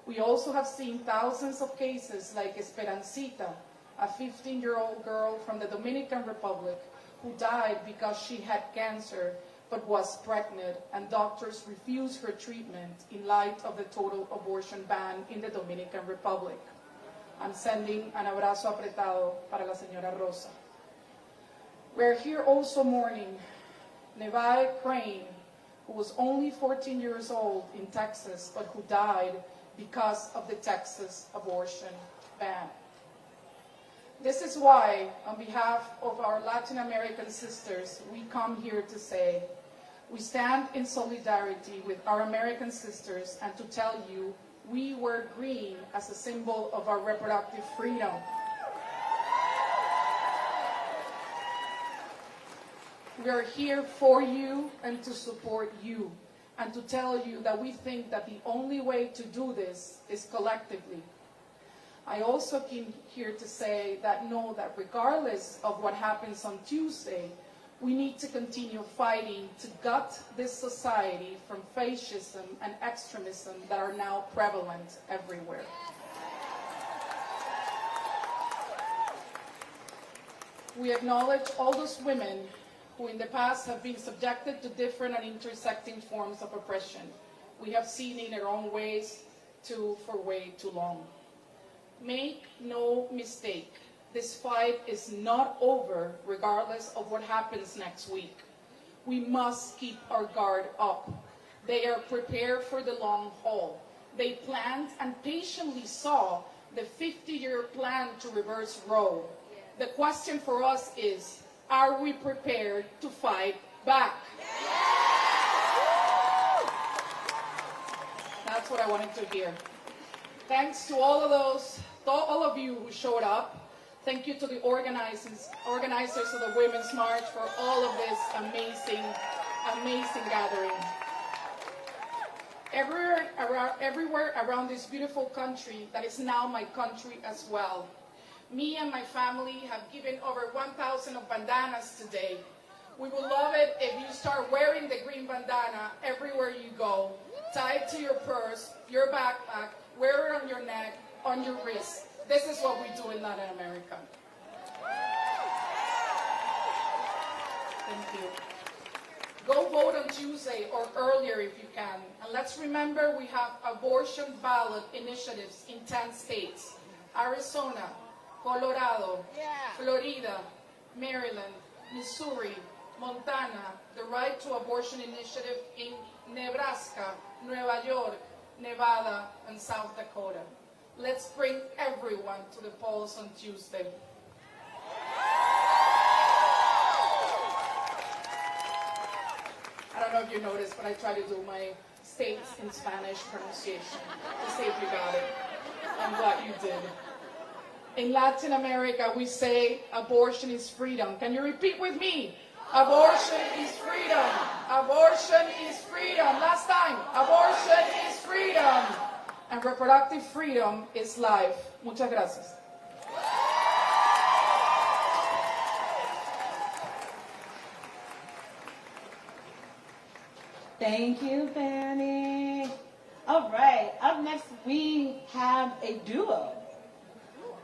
We also have seen thousands of cases like Esperancita, a 15-year-old girl from the Dominican Republic who died because she had cancer but was pregnant, and doctors refused her treatment in light of the total abortion ban in the Dominican Republic. I'm sending an abrazo apretado para la señora Rosa. We're here also mourning Nevada Crane, who was only 14 years old in Texas, but who died because of the Texas abortion ban. This is why, on behalf of our Latin American sisters, we come here to say, we stand in solidarity with our American sisters and to tell you, we wear green as a symbol of our reproductive freedom. We are here for you and to support you and to tell you that we think that the only way to do this is collectively. I also came here to say that know that regardless of what happens on Tuesday, we need to continue fighting to gut this society from fascism and extremism that are now prevalent everywhere. We acknowledge all those women who in the past have been subjected to different and intersecting forms of oppression. We have seen in their own ways for way too long. Make no mistake, this fight is not over regardless of what happens next week. We must keep our guard up. They are prepared for the long haul. They planned and patiently saw the 50-year plan to reverse Roe. The question for us is, are we prepared to fight back? That's what I wanted to hear. Thanks to all of you who showed up. Thank you to the organizers of the Women's March for all of this amazing gathering. Everywhere around this beautiful country that is now my country as well. Me and my family have given over 1,000 of bandanas today. We would love it if you start wearing the green bandana everywhere you go. Tie it to your purse, your backpack, wear it on your neck, on your wrist. This is what we do in Latin America. Thank you. Go vote on Tuesday or earlier if you can. And let's remember we have abortion ballot initiatives in 10 states. Arizona, Colorado, Florida, Maryland, Missouri, Montana, the Right to Abortion Initiative in Nebraska, Nueva York, Nevada, and South Dakota. Let's bring everyone to the polls on Tuesday. I don't know if you noticed, but I try to do my states in Spanish pronunciation to see if you got it. I'm glad you did. In Latin America, we say abortion is freedom. Can you repeat with me? Abortion is freedom. Abortion is freedom. Last time. Abortion is freedom. And reproductive freedom is life. Muchas gracias. Thank you, Fanny. All right, up next we have a duo.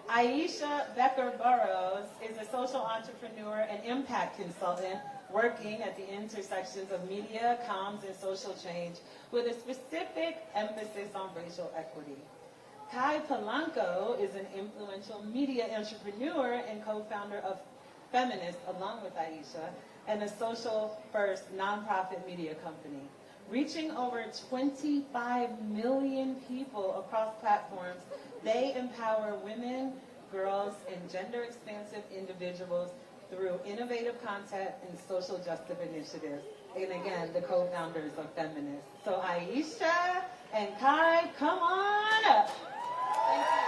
Aisha Becker-Burrows is a social entrepreneur and impact consultant working at the intersections of media, comms, and social change with a specific emphasis on racial equity. Kai Polanco is an influential media entrepreneur and co-founder of Feminist, along with Aisha, and a social-first nonprofit media company. Reaching over 25 million people across platforms, they empower women, girls, and gender-expansive individuals through innovative content and social justice initiatives. And again, the co-founders of Feminist. So Aisha and Kai, come on up. Thank you.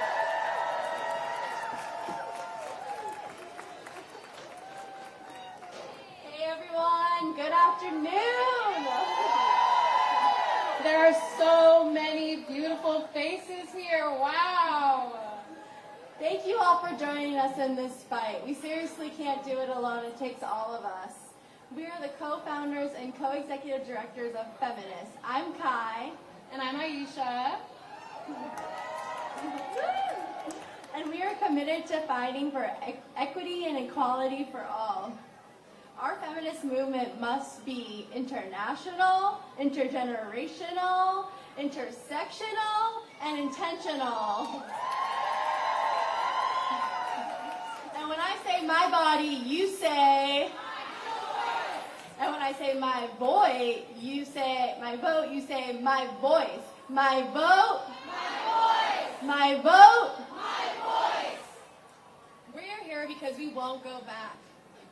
Hey everyone, good afternoon. There are so many beautiful faces here, wow. Thank you all for joining us in this fight. We seriously can't do it alone, it takes all of us. We are the co-founders and co-executive directors of Feminist. I'm Kai. And I'm Aisha. And we are committed to fighting for equity and equality for all. Our feminist movement must be international, intergenerational, intersectional, and intentional. when I say my body, you say... And when I say my vote, you say my vote, you say my voice. My vote. My voice. My vote. My voice. We're here because we won't go back.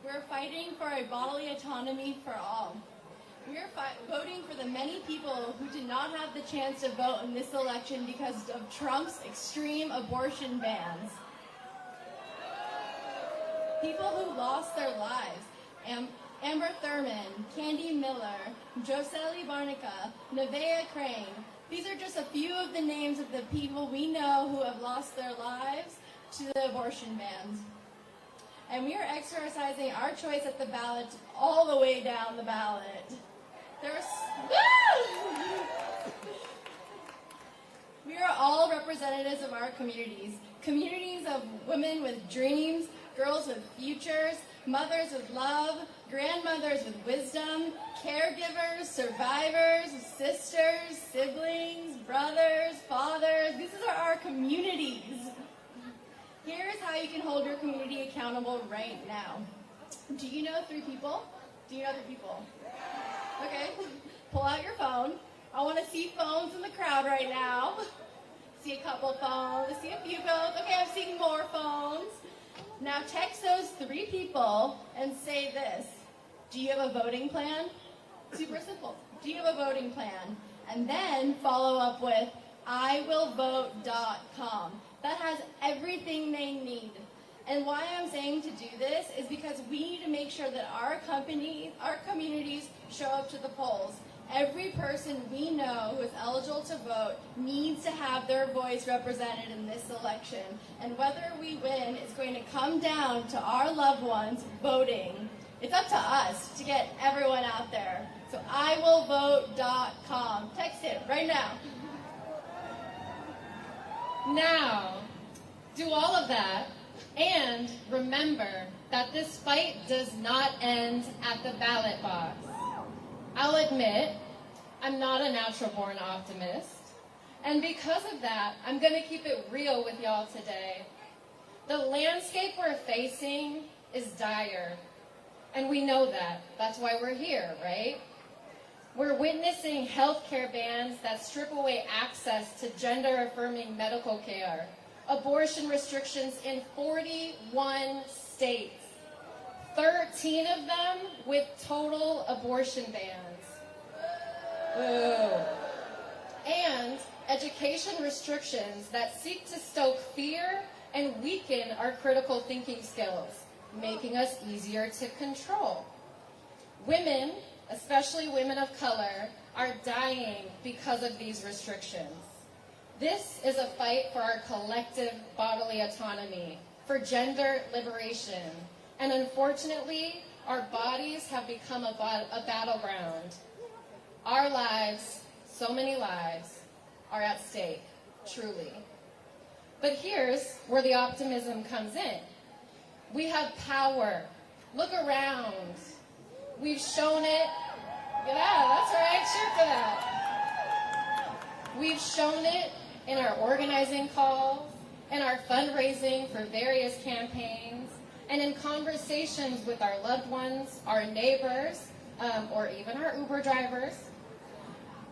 We're fighting for a bodily autonomy for all. We're voting for the many people who did not have the chance to vote in this election because of Trump's extreme abortion bans. People who lost their lives. Amber Thurman, Candy Miller, Josely Barnica, Nevaeh Crane. These are just a few of the names of the people we know who have lost their lives to the abortion bans. And we are exercising our choice at the ballot all the way down the ballot. We are all representatives of our communities. Communities of women with dreams, girls with futures, mothers with love, grandmothers with wisdom, caregivers, survivors, sisters, siblings, brothers, fathers. These are our communities. Here's how you can hold your community accountable right now. Do you know 3 people? Do you know 3 people? Okay, pull out your phone. I want to see phones in the crowd right now. See a couple phones, see a few phones. Okay, I'm seeing more phones. Now text those 3 people and say this. Do you have a voting plan? Super simple. Do you have a voting plan? And then follow up with iwillvote.com. That has everything they need. And why I'm saying to do this is because we need to make sure that our communities show up to the polls. Every person we know who is eligible to vote needs to have their voice represented in this election. And whether we win is going to come down to our loved ones voting. It's up to us to get everyone out there. So iwillvote.com. Text it right now. Now, do all of that, and remember that this fight does not end at the ballot box. I'll admit, I'm not a natural-born optimist, and because of that, I'm going to keep it real with y'all today. The landscape we're facing is dire, and we know that. That's why we're here, right? We're witnessing healthcare bans that strip away access to gender-affirming medical care, abortion restrictions in 41 states, 13 of them with total abortion bans. Boo. And education restrictions that seek to stoke fear and weaken our critical thinking skills, making us easier to control. Women, especially women of color, are dying because of these restrictions. This is a fight for our collective bodily autonomy, for gender liberation, and unfortunately, our bodies have become a battleground. Our lives, so many lives, are at stake, truly. But here's where the optimism comes in. We have power. Look around. We've shown it. Yeah, that's right, cheer for that. We've shown it in our organizing calls, in our fundraising for various campaigns, and in conversations with our loved ones, our neighbors, or even our Uber drivers.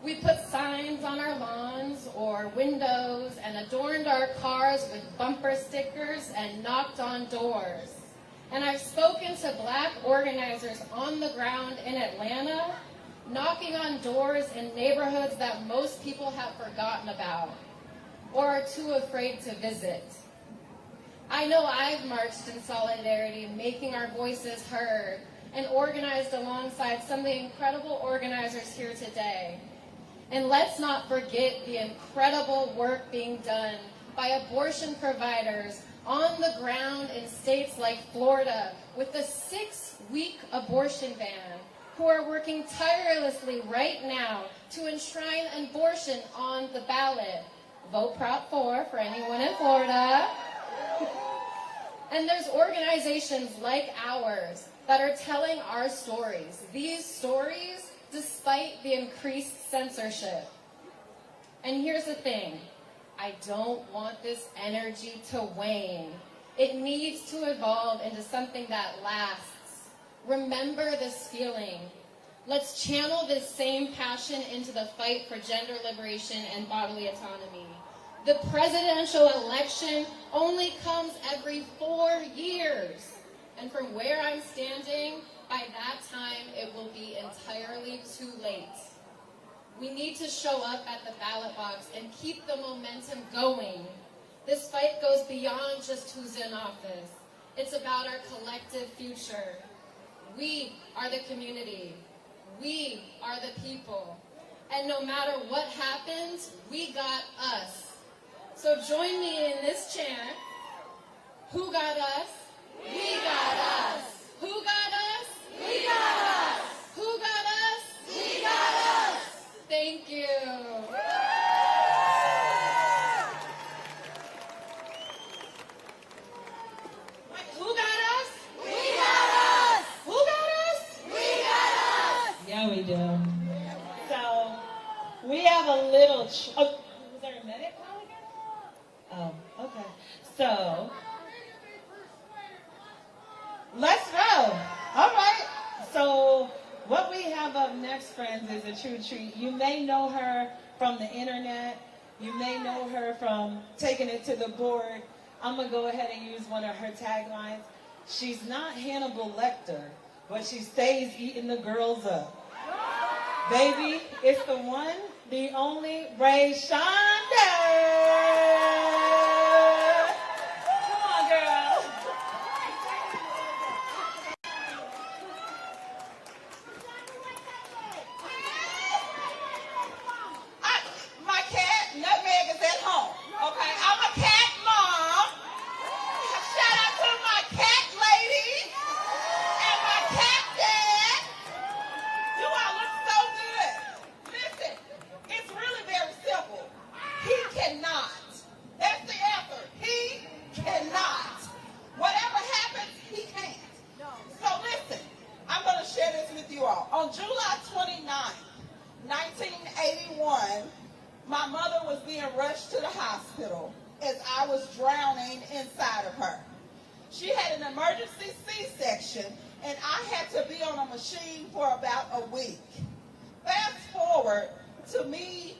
We put signs on our lawns or windows and adorned our cars with bumper stickers and knocked on doors. And I've spoken to Black organizers on the ground in Atlanta, knocking on doors in neighborhoods that most people have forgotten about or are too afraid to visit. I know I've marched in solidarity, making our voices heard, and organized alongside some of the incredible organizers here today. And let's not forget the incredible work being done by abortion providers on the ground in states like Florida with the 6-week abortion ban, who are working tirelessly right now to enshrine abortion on the ballot. Vote Prop 4 for anyone in Florida. And there's organizations like ours that are telling our stories. These stories, despite the increased censorship. And here's the thing. I don't want this energy to wane. It needs to evolve into something that lasts. Remember this feeling. Let's channel this same passion into the fight for gender liberation and bodily autonomy. The presidential election only comes every 4 years. And from where I'm standing, by that time, it will be entirely too late. We need to show up at the ballot box and keep the momentum going. This fight goes beyond just who's in office. It's about our collective future. We are the community. We are the people. And no matter what happens, we got us. So join me in this chant. Who got us? We got us. Who got us? We got us. Who got us? We got us. Thank you. Who got us? We got us. Who got us? We got us. Yeah, we do. So, we have a little... was there a medic call again? Oh, okay. So, let's go. All right. So, what we have up next, friends, is a true treat. You may know her from the internet. You may know her from taking it to the board. I'm going to go ahead and use one of her taglines. She's not Hannibal Lecter, but she stays eating the girls up. Baby, it's the one, the only Ray Shonda. Come on, girl. My cat, Nutmeg, is at home. Okay, I'm a cat mom. Shout out to my cat lady and my cat dad. You all look so good. Listen, it's really very simple. He cannot. That's the answer. He cannot. Whatever happens, he can't. So listen, I'm going to share this with you all. On July 29th, 1981, my mother was being rushed to the hospital as I was drowning inside of her. She had an emergency C-section, and I had to be on a machine for about a week. Fast forward to me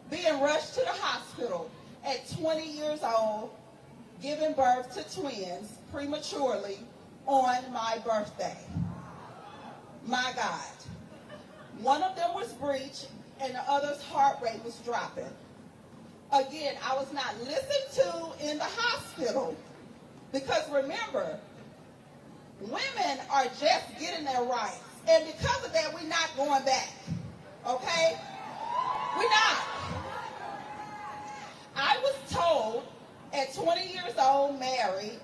being rushed to the hospital at 20 years old, giving birth to twins prematurely on my birthday. My God. One of them was breech, and the other's heart rate was dropping. Again, I was not listened to in the hospital because remember, women are just getting their rights. And because of that, we're not going back. Okay? We're not. I was told at 20 years old, married,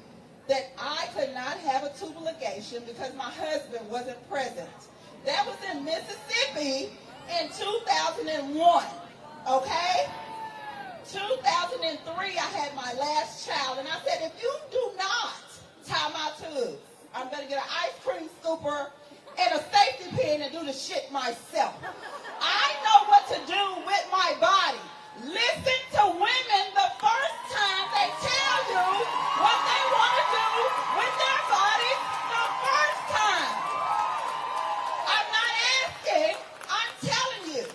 that I could not have a tubal ligation because my husband wasn't present. That was in Mississippi in 2001, okay? 2003, I had my last child, and I said, if you do not tie my tubes, I'm going to get an ice cream scooper and a safety pin and do the shit myself. I know what to do with my body. Listen to women the first time they tell you what they want to do with their bodies the first time. I'm not asking, I'm telling you.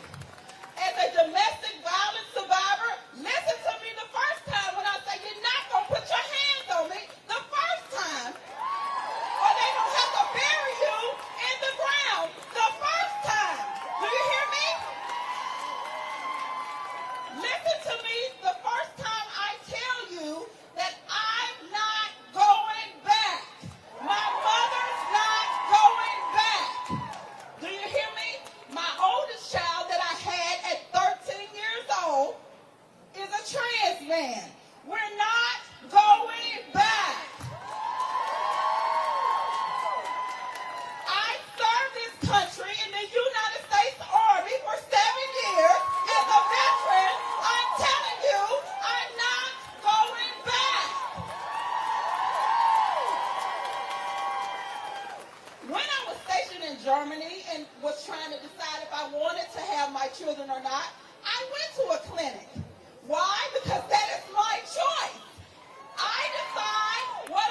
As a domestic violence survivor, listen to me the first time when I say you're not going to put your hands on me the first time. Or they don't have to bury you in the ground the first time. Do you hear me? Listen to me the first time I tell you that I'm not going back. My mother's not going back. Do you hear me? My oldest child that I had at 13 years old is a trans man. We're not going back. I served this country in the United States Army for 7 years as a veteran. I'm telling you, I'm not going back. When I was stationed in Germany and was trying to decide if I wanted to have my children or not, I went to a clinic. Why? Because that is my choice. I decide what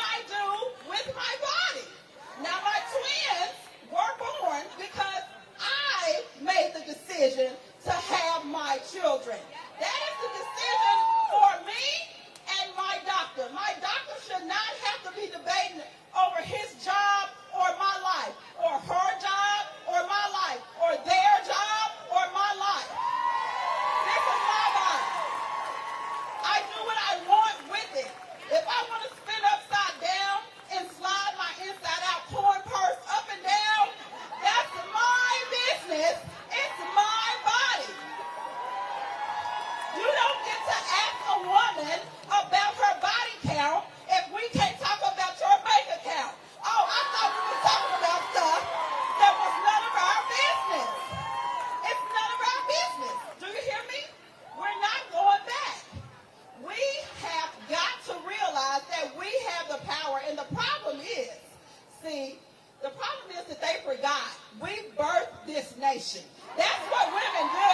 We birthed this nation. That's what women do.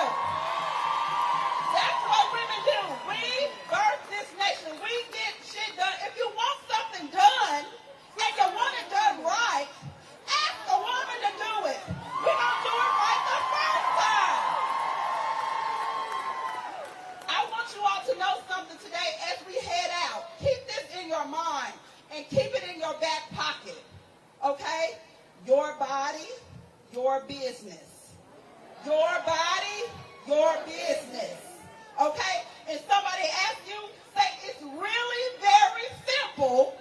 That's what women do. We birthed this nation. We get shit done. If you want something done and you want it done right, ask a woman to do it. We don't do it right the first time. I want you all to know something today as we head out. Keep this in your mind and keep it in your back pocket. Okay? Your body, your business. Your body, your business. Okay? And somebody asks you, say it's really very simple.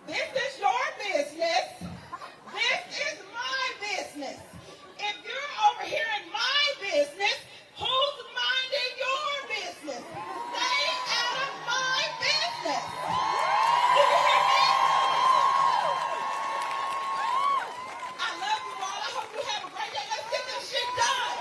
This is your business. This is my business. If you're over here in my business, who's minding your business? Stay out of my business. Do you hear me? I love you all. I hope you have a great day. Let's get this shit done.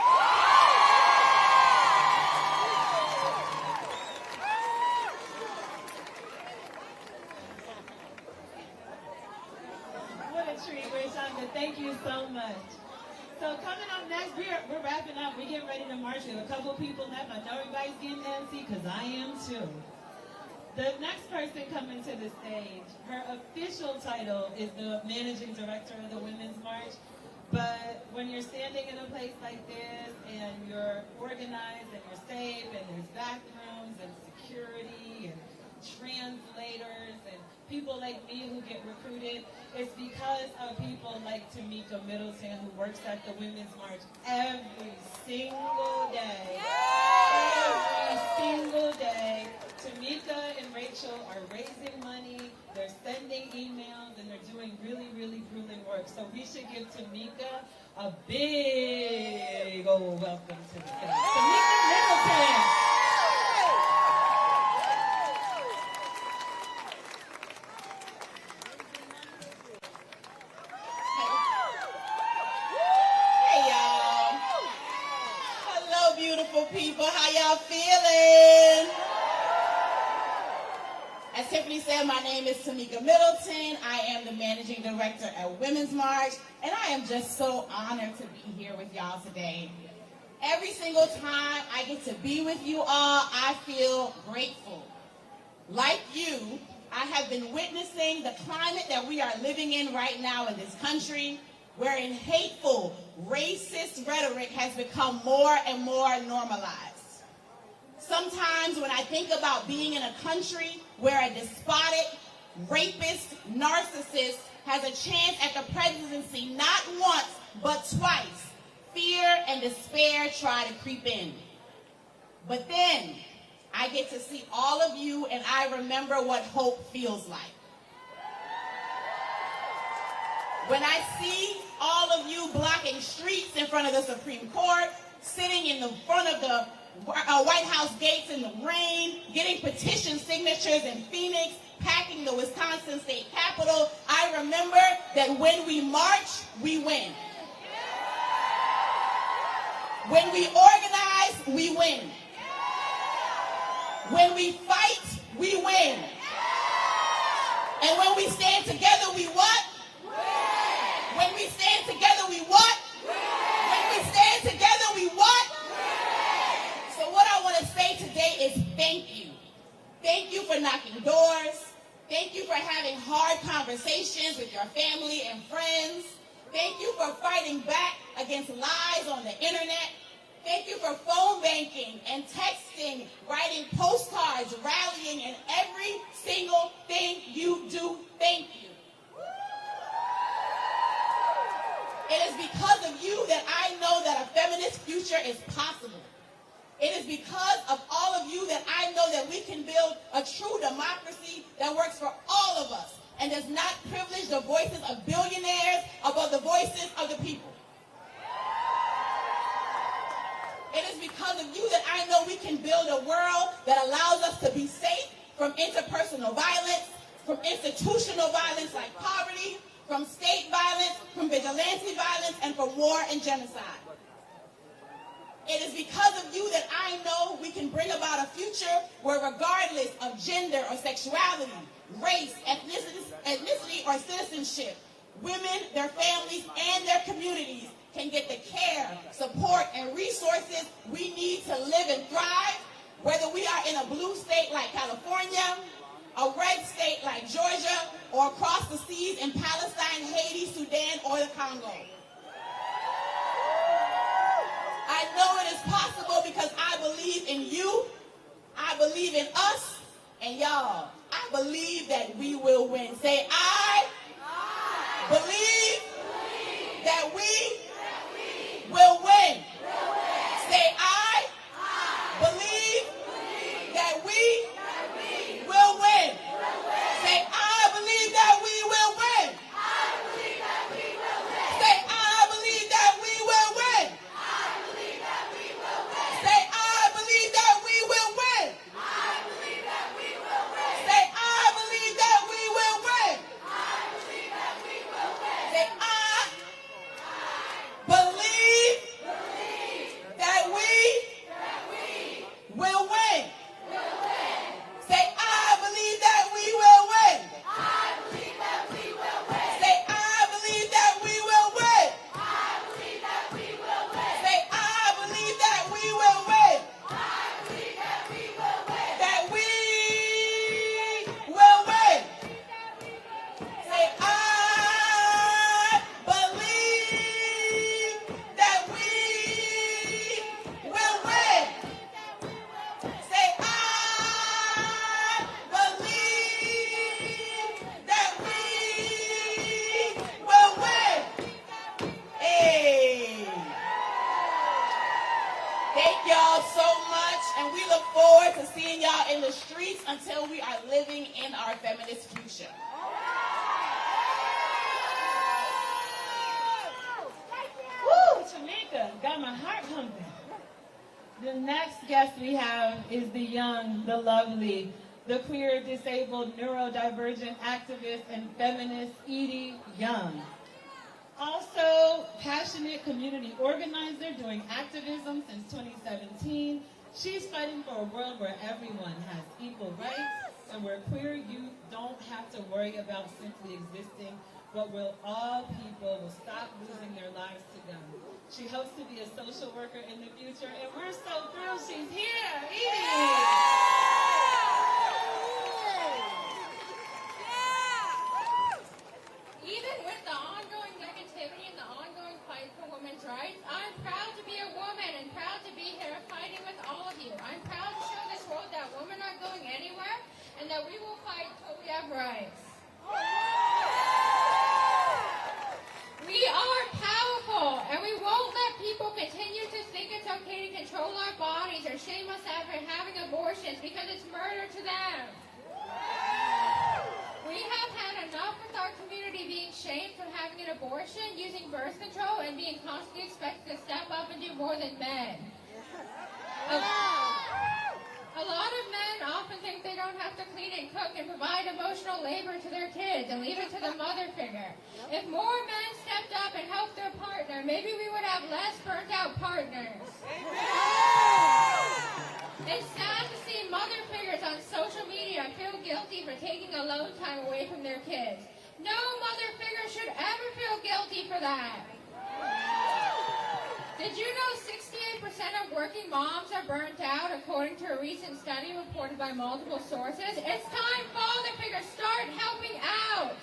What a treat, Rayshonda. Thank you so much. So coming up next, we're wrapping up. We're getting ready to march. We have a couple people left. I know everybody's getting antsy because I am too. The next person coming to the stage, her official title is the Managing Director of the Women's March. But when you're standing in a place like this and you're organized and you're safe and there's bathrooms and security and translators and people like me who get recruited, it's because of people like Tamika Middleton who works at the Women's March every single day. Every single day. Tamika and Rachel are raising money, they're sending emails, and they're doing really, really grueling work. So we should give Tamika a big old welcome to the stage. Tamika Middleton! Hey, y'all. Hello, beautiful people. How y'all feeling? As Tiffany said, my name is Tamika Middleton. I am the Managing Director at Women's March, and I am just so honored to be here with y'all today. Every single time I get to be with you all, I feel grateful. Like you, I have been witnessing the climate that we are living in right now in this country, wherein hateful, racist rhetoric has become more and more normalized. Sometimes when I think about being in a country where a despotic, rapist, narcissist has a chance at the presidency not once, but twice, fear and despair try to creep in. But then I get to see all of you and I remember what hope feels like. When I see all of you blocking streets in front of the Supreme Court, sitting in the front of the White House gates in the rain, getting petition signatures in Phoenix, packing the Wisconsin State Capitol, I remember that when we march, we win. When we organize, we win. When we fight, we win. And when we stand together, we what? Win. When we stand together, we what? Win. When we stand together, we what? Win. So what I want to say today is thank you. Thank you for knocking doors. Thank you for having hard conversations with your family and friends. Thank you for fighting back against lies on the internet. Thank you for phone banking and texting, writing postcards, rallying, and every single thing you do. Thank you. It is because of you that I know that a feminist future is possible. It is because of all of you that I know that we can build a true democracy that works for all of us and does not privilege the voices of billionaires above the voices of the people. It is because of you that I know we can build a world that allows us to be safe from interpersonal violence, from institutional violence like poverty, from state violence, from vigilante violence, and from war and genocide. It is because of you that I know we can bring about a future where regardless of gender or sexuality, race, ethnicity, or citizenship, women, their families, and their communities can get the care, support, and resources we need to live and thrive, whether we are in a blue state like California, a red state like Georgia, or across the seas in Palestine, Haiti, Sudan, or the Congo. I know it is possible because I believe in you, I believe in us, and y'all, I believe that we will win. Say, I believe that we will win. Say, I believe that we will win. Say, I believe that we will win. Say, I believe that we will win. Say, I believe that we will win. Say, I believe that we will win. Say, I believe that we will win. Say, I believe that we will win. Say, I believe that we will win. Say, I believe that we will win. That we will win. Say, I believe that we will win. Say, I believe that we will win. Hey. Thank y'all so much, and we look forward to seeing y'all in the streets until we are living in our feminist future. Woo, Tamika, got my heart pumping. The next guest we have is the young, the lovely, the queer, disabled, neurodivergent activist and feminist Edie Young. Also, passionate community organizer doing activism since 2017. She's fighting for a world where everyone has equal rights and where queer youth don't have to worry about simply existing, but where all people will stop losing their lives to guns. She hopes to be a social worker in the future, and we're so thrilled she's here. Even with the ongoing negativity and the ongoing fight for women's rights, I'm proud to be a woman and proud to be here fighting with all of you. I'm proud to show this world that women aren't going anywhere and that we will fight till we have rights. We are powerful, and we won't let people continue to think it's okay to control our bodies or shame us out for having abortions because it's murder to them. We have had enough with our community being shamed for having an abortion, using birth control, and being constantly expected to step up and do more than men. A lot of men often think they don't have to clean and cook and provide emotional labor to their kids and leave it to the mother figure. If more men stepped up and helped their partner, maybe we would have less burnt out partners. It's sad to see mother figures on social media feel guilty for taking alone time away from their kids. No mother figure should ever feel guilty for that. Did you know 68% of working moms are burnt out, according to a recent study reported by multiple sources? It's time father figures start helping out.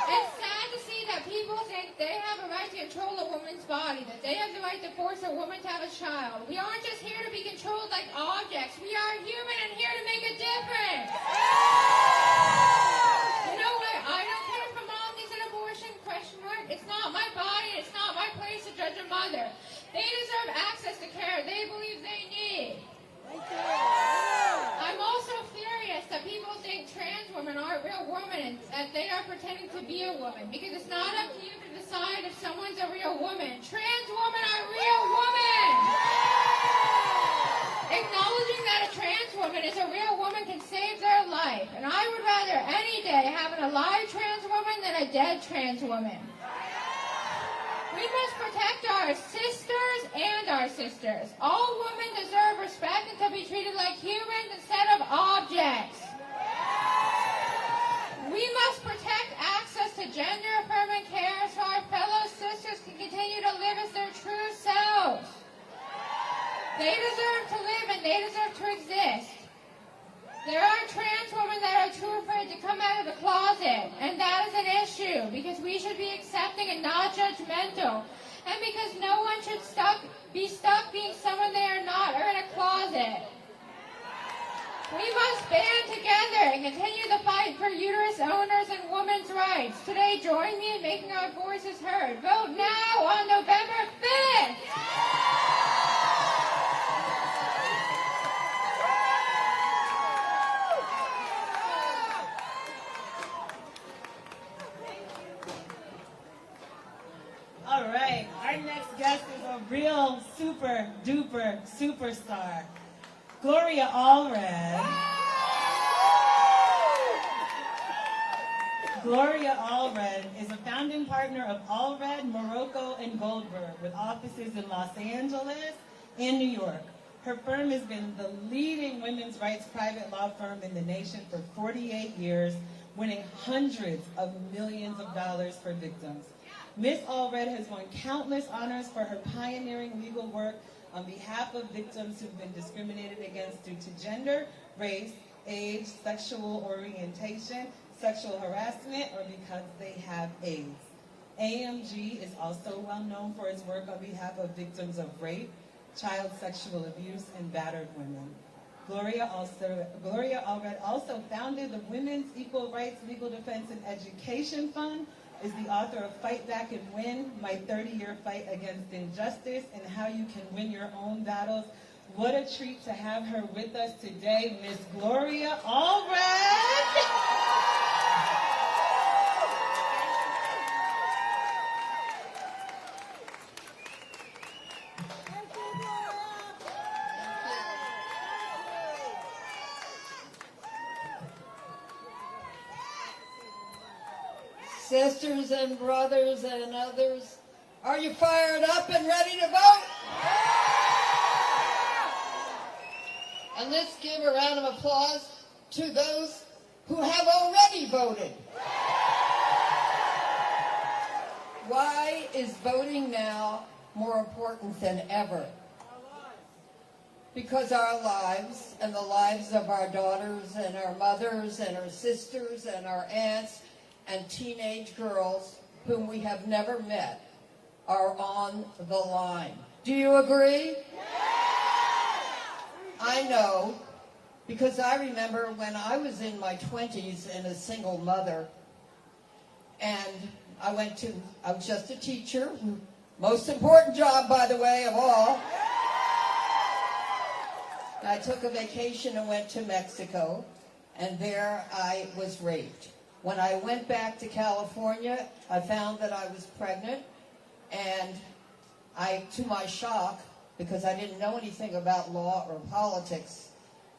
It's sad to see that people think they have a right to control a woman's body, that they have the right to force a woman to have a child. We aren't just here to be controlled like objects. We are human and here to make a difference. You know what? I don't care if a mom needs an abortion, question mark. It's not my body. It's not my place to judge a mother. They deserve access to care they believe they need. I'm also furious that people think trans women aren't real women and that they are pretending to be a woman, because it's not up to you to decide if someone's a real woman. Trans women are real women. Acknowledging that a trans woman is a real woman can save their life, and I would rather any day have an alive trans woman than a dead trans woman. We must protect our sisters and our sisters. All women deserve respect and to be treated like humans instead of objects. We must protect access to gender-affirming care so our fellow sisters can continue to live as their true selves. They deserve to live and they deserve to exist. There are trans women that are too afraid to come out of the closet, and that is an issue because we should be accepting and not judgmental, and because no one should be stuck being someone they are not or in a closet. We must band together and continue the fight for uterus owners and women's rights. Today, join me in making our voices heard. Vote now on November 5th. All right, our next guest is a real super duper superstar, Gloria Allred. Gloria Allred is a founding partner of Allred, Morocco, and Goldberg with offices in Los Angeles and New York. Her firm has been the leading women's rights private law firm in the nation for 48 years, winning hundreds of millions of dollars for victims. Ms. Allred has won countless honors for her pioneering legal work on behalf of victims who've been discriminated against due to gender, race, age, sexual orientation, sexual harassment, or because they have AIDS. AMG is also well known for its work on behalf of victims of rape, child sexual abuse, and battered women. Gloria Allred also founded the Women's Equal Rights Legal Defense and Education Fund, is the author of Fight Back and Win, My 30-Year Fight Against Injustice and How You Can Win Your Own Battles. What a treat to have her with us today, Miss Gloria Allred. Sisters and brothers and others, are you fired up and ready to vote? And let's give a round of applause to those who have already voted. Why is voting now more important than ever? Because our lives and the lives of our daughters and our mothers and our sisters and our aunts and teenage girls whom we have never met are on the line. Do you agree? I know, because I remember when I was in my 20s and a single mother, and I was just a teacher, most important job, by the way, of all. I took a vacation and went to Mexico, and there I was raped. When I went back to California, I found that I was pregnant, and to my shock, because I didn't know anything about law or politics,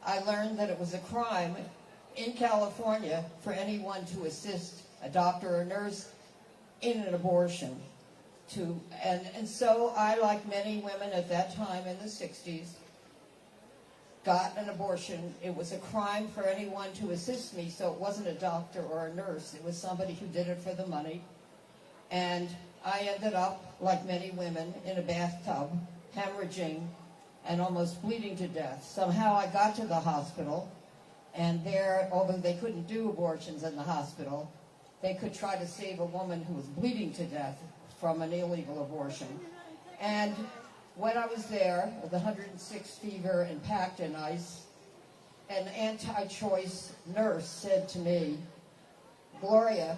I learned that it was a crime in California for anyone to assist a doctor or nurse in an abortion. And so I, like many women at that time in the 60s, got an abortion. It was a crime for anyone to assist me, so it wasn't a doctor or a nurse. It was somebody who did it for the money. And I ended up, like many women, in a bathtub, hemorrhaging and almost bleeding to death. Somehow I got to the hospital, and there, although they couldn't do abortions in the hospital, they could try to save a woman who was bleeding to death from an illegal abortion. And when I was there, with 106 fever and packed in ice, an anti-choice nurse said to me, "Gloria,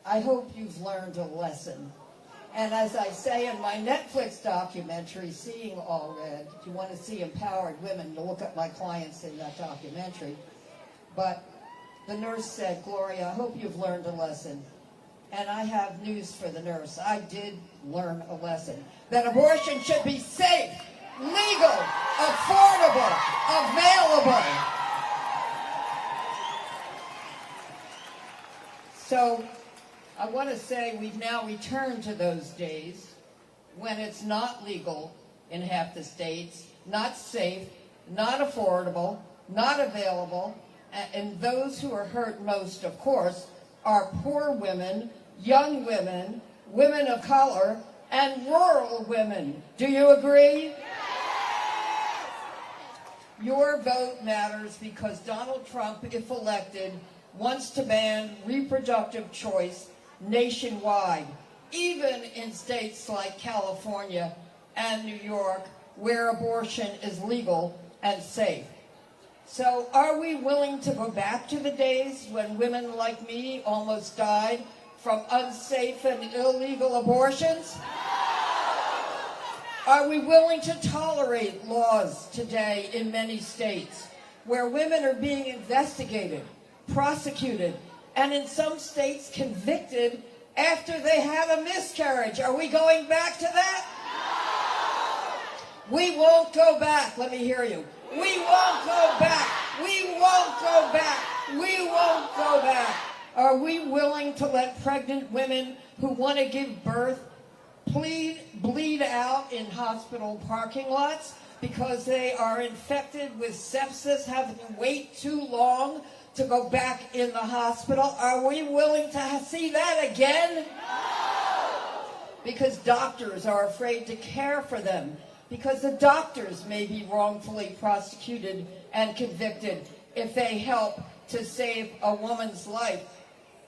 I hope you've learned a lesson." And as I say in my Netflix documentary, Seeing Allred, if you want to see empowered women, you look at my clients in that documentary. But the nurse said, "Gloria, I hope you've learned a lesson." And I have news for the nurse. I did learn a lesson. That abortion should be safe, legal, affordable, available. So I want to say we've now returned to those days when it's not legal in half the states, not safe, not affordable, not available, and those who are hurt most, of course, are poor women, young women, women of color, and rural women. Do you agree? Your vote matters because Donald Trump, if elected, wants to ban reproductive choice nationwide, even in states like California and New York, where abortion is legal and safe. So are we willing to go back to the days when women like me almost died from unsafe and illegal abortions? Are we willing to tolerate laws today in many states where women are being investigated, prosecuted, and in some states convicted after they had a miscarriage? Are we going back to that? We won't go back. Let me hear you. We won't go back. We won't go back. We won't go back. Are we willing to let pregnant women who want to give birth bleed out in hospital parking lots because they are infected with sepsis, having to wait too long to go back in the hospital? Are we willing to see that again? No! Because doctors are afraid to care for them, because the doctors may be wrongfully prosecuted and convicted if they help to save a woman's life.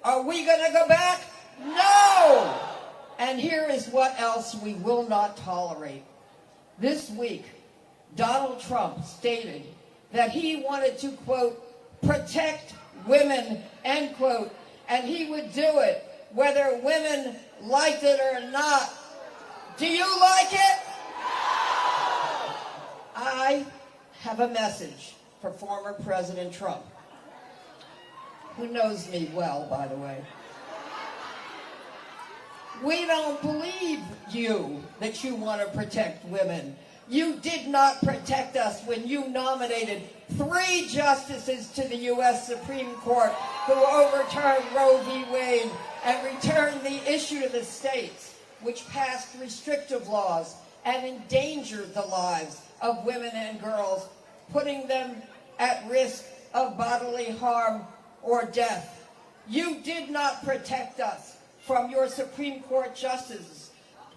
Are we going to go back? No! And here is what else we will not tolerate. This week, Donald Trump stated that he wanted to, quote, protect women, end quote, and he would do it whether women liked it or not. Do you like it? No! I have a message for former President Trump, who knows me well, by the way. We don't believe you that you want to protect women. You did not protect us when you nominated 3 justices to the U.S. Supreme Court who overturned Roe v. Wade and returned the issue to the states, which passed restrictive laws and endangered the lives of women and girls, putting them at risk of bodily harm or death. You did not protect us from your Supreme Court justices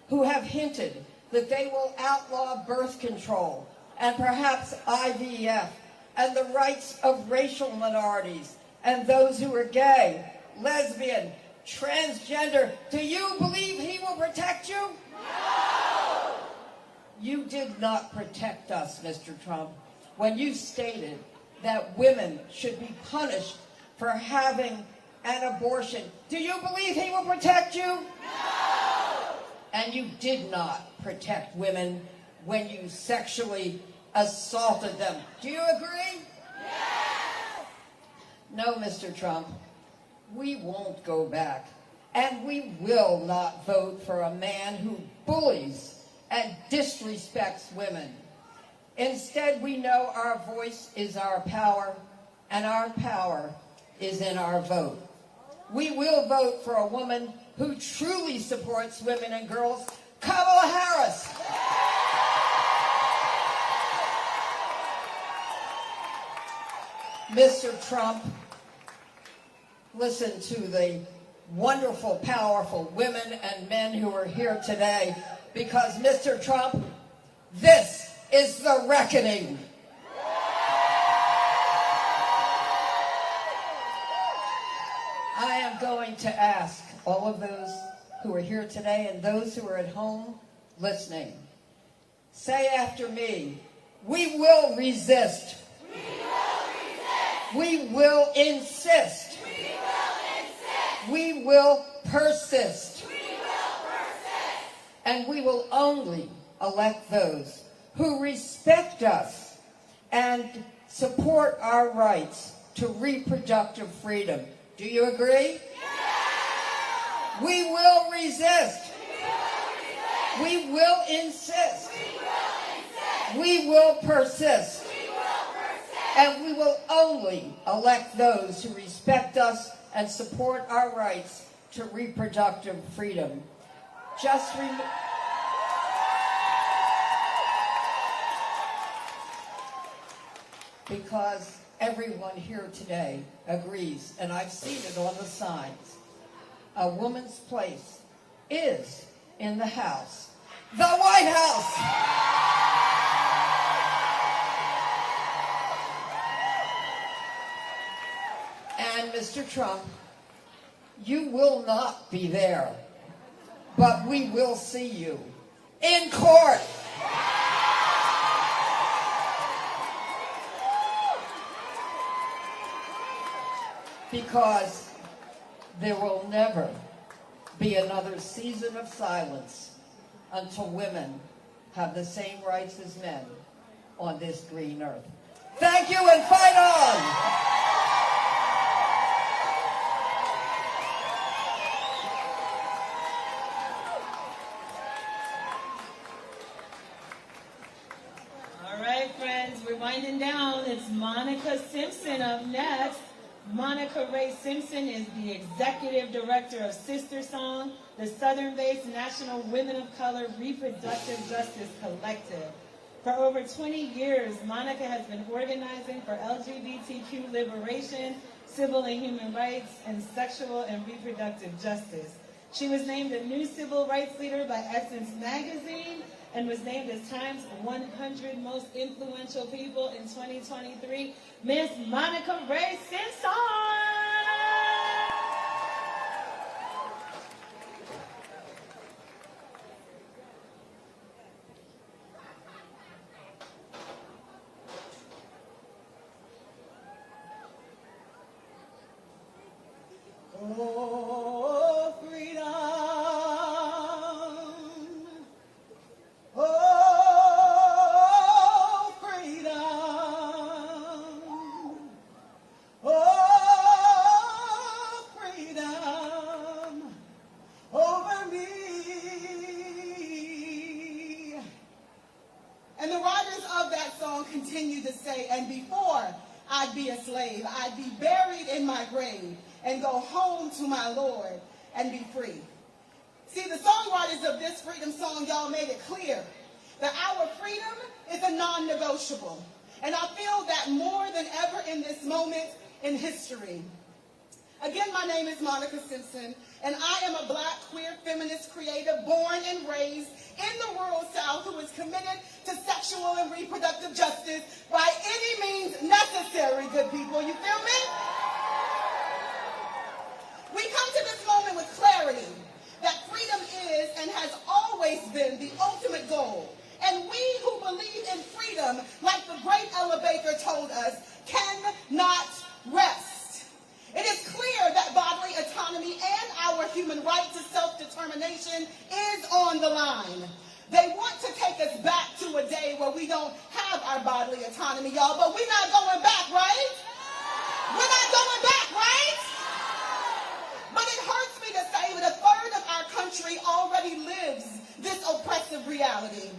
who have hinted that they will outlaw birth control and perhaps IVF and the rights of racial minorities and those who are gay, lesbian, transgender. Do you believe he will protect you? No! You did not protect us, Mr. Trump, when you stated that women should be punished for having an abortion. Do you believe he will protect you? No! And you did not protect women when you sexually assaulted them. Do you agree? Yes! No, Mr. Trump, we won't go back. And we will not vote for a man who bullies and disrespects women. Instead, we know our voice is our power, and our power is in our vote. We will vote for a woman who truly supports women and girls, Kamala Harris. Mr. Trump, listen to the wonderful, powerful women and men who are here today, because, Mr. Trump, this is the reckoning. I am going to ask all of those who are here today and those who are at home listening, say after me, we will resist. We will resist. We will insist. We will insist. We will persist. We will persist. And we will only elect those who respect us and support our rights to reproductive freedom. Do you agree? Yeah! We will resist. We will insist. We will persist. And we will only elect those who respect us and support our rights to reproductive freedom. Just remember. Because everyone here today agrees, and I've seen it on the signs. A woman's place is in the House, the White House. And Mr. Trump, you will not be there, but we will see you in court. Because there will never be another season of silence until women have the same rights as men on this green earth. Thank you and fight on! All right, friends, we're winding down. It's Monica Simpson up next. Monica Ray Simpson is the Executive Director of Sister Song, the Southern-based National Women of Color Reproductive Justice Collective. For over 20 years, Monica has been organizing for LGBTQ liberation, civil and human rights, and sexual and reproductive justice. She was named a new civil rights leader by Essence Magazine and was named as Time's 100 Most Influential People in 2023. Miss Monica Ray Simpson! Oh, freedom. Oh, freedom. Oh, freedom over me. And the writers of that song continue to say, and before I'd be a slave, I'd be buried in my grave and go home to my Lord and be free. See, the songwriters of this freedom song, y'all made it clear that our freedom is a non-negotiable. And I feel that more than ever in this moment in history. Again, my name is Monica Simpson, and I am a Black, queer, feminist creative born and raised in the rural South who is committed to sexual and reproductive justice by any means necessary, good people. You feel me? We come to this moment with clarity that freedom is and has always been the ultimate goal. And we who believe in freedom, like the great Ella Baker told us, cannot rest. It is clear that bodily autonomy and our human right to self-determination is on the line. They want to take us back to a day where we don't have our bodily autonomy, y'all, but we're not going back, right? We're not going back, right? But it hurts me to say that a third of our country already lives this oppressive reality.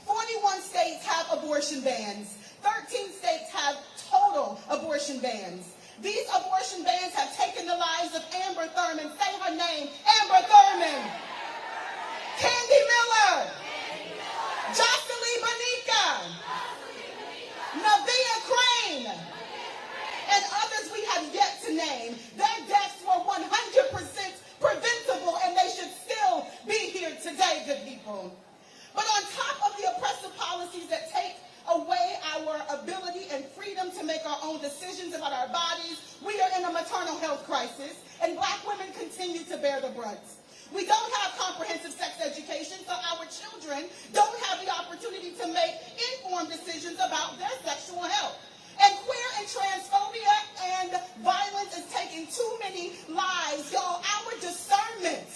41 states have abortion bans. 13 states have total abortion bans. These abortion bans have taken the lives of Amber Thurman. Say her name, Amber Thurman. Candy Miller. Jocelyn Manika. Navia Crane. And others we have yet to name. Their deaths were 100% preventable, and they should still be here today, good people. But on top of the oppressive policies that take away our ability and freedom to make our own decisions about our bodies, we are in a maternal health crisis, and Black women continue to bear the brunt. We don't have comprehensive sex education, so our children don't have the opportunity to make informed decisions about their sexual health. And queer and transphobia and violence is taking too many lives. Y'all, our discernment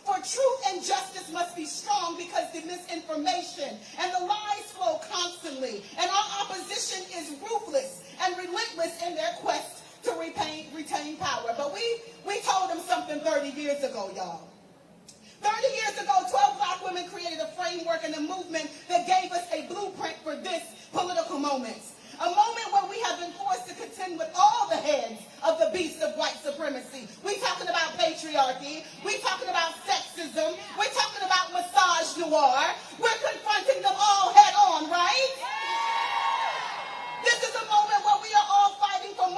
for truth and justice must be strong because the misinformation and the lies flow constantly. And our opposition is ruthless and relentless in their quest to retain power. But we told them something 30 years ago, y'all. 30 years ago, 12 Black women created a framework and a movement that gave us a blueprint for this political moment. A moment where we have been forced to contend with all the heads of the beast of white supremacy. We're talking about patriarchy. We're talking about sexism. We're talking about misogynoir. We're confronting them all head on, right? This is a moment where we are all fighting for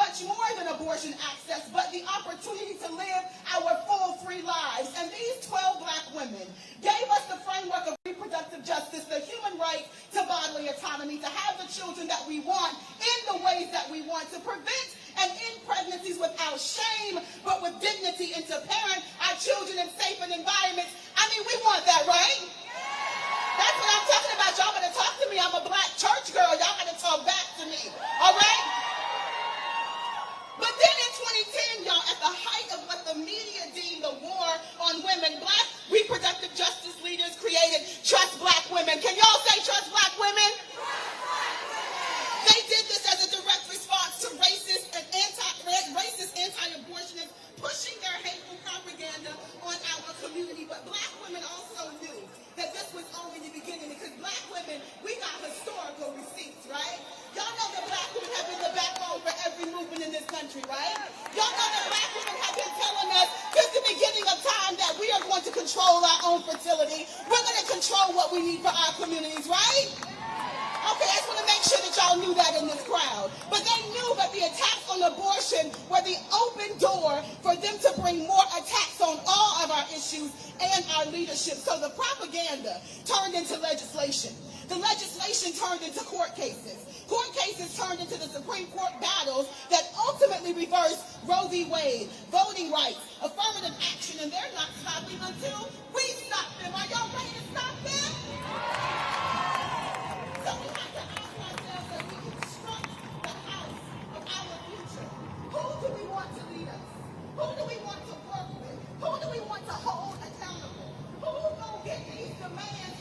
control our own fertility. We're going to control what we need for our communities, right? Okay, I just want to make sure that y'all knew that in this crowd. But they knew that the attacks on abortion were the open door for them to bring more attacks on all of our issues and our leadership. So the propaganda turned into legislation. The legislation turned into court cases. Court cases turned into the Supreme Court battles that ultimately reversed Roe v. Wade, voting rights, affirmative action, and they're not stopping until we stop them. Are y'all ready to stop them? So we have to ask ourselves as we construct the house of our future. Who do we want to lead us? Who do we want to work with? Who do we want to hold accountable? Who's going to get these demands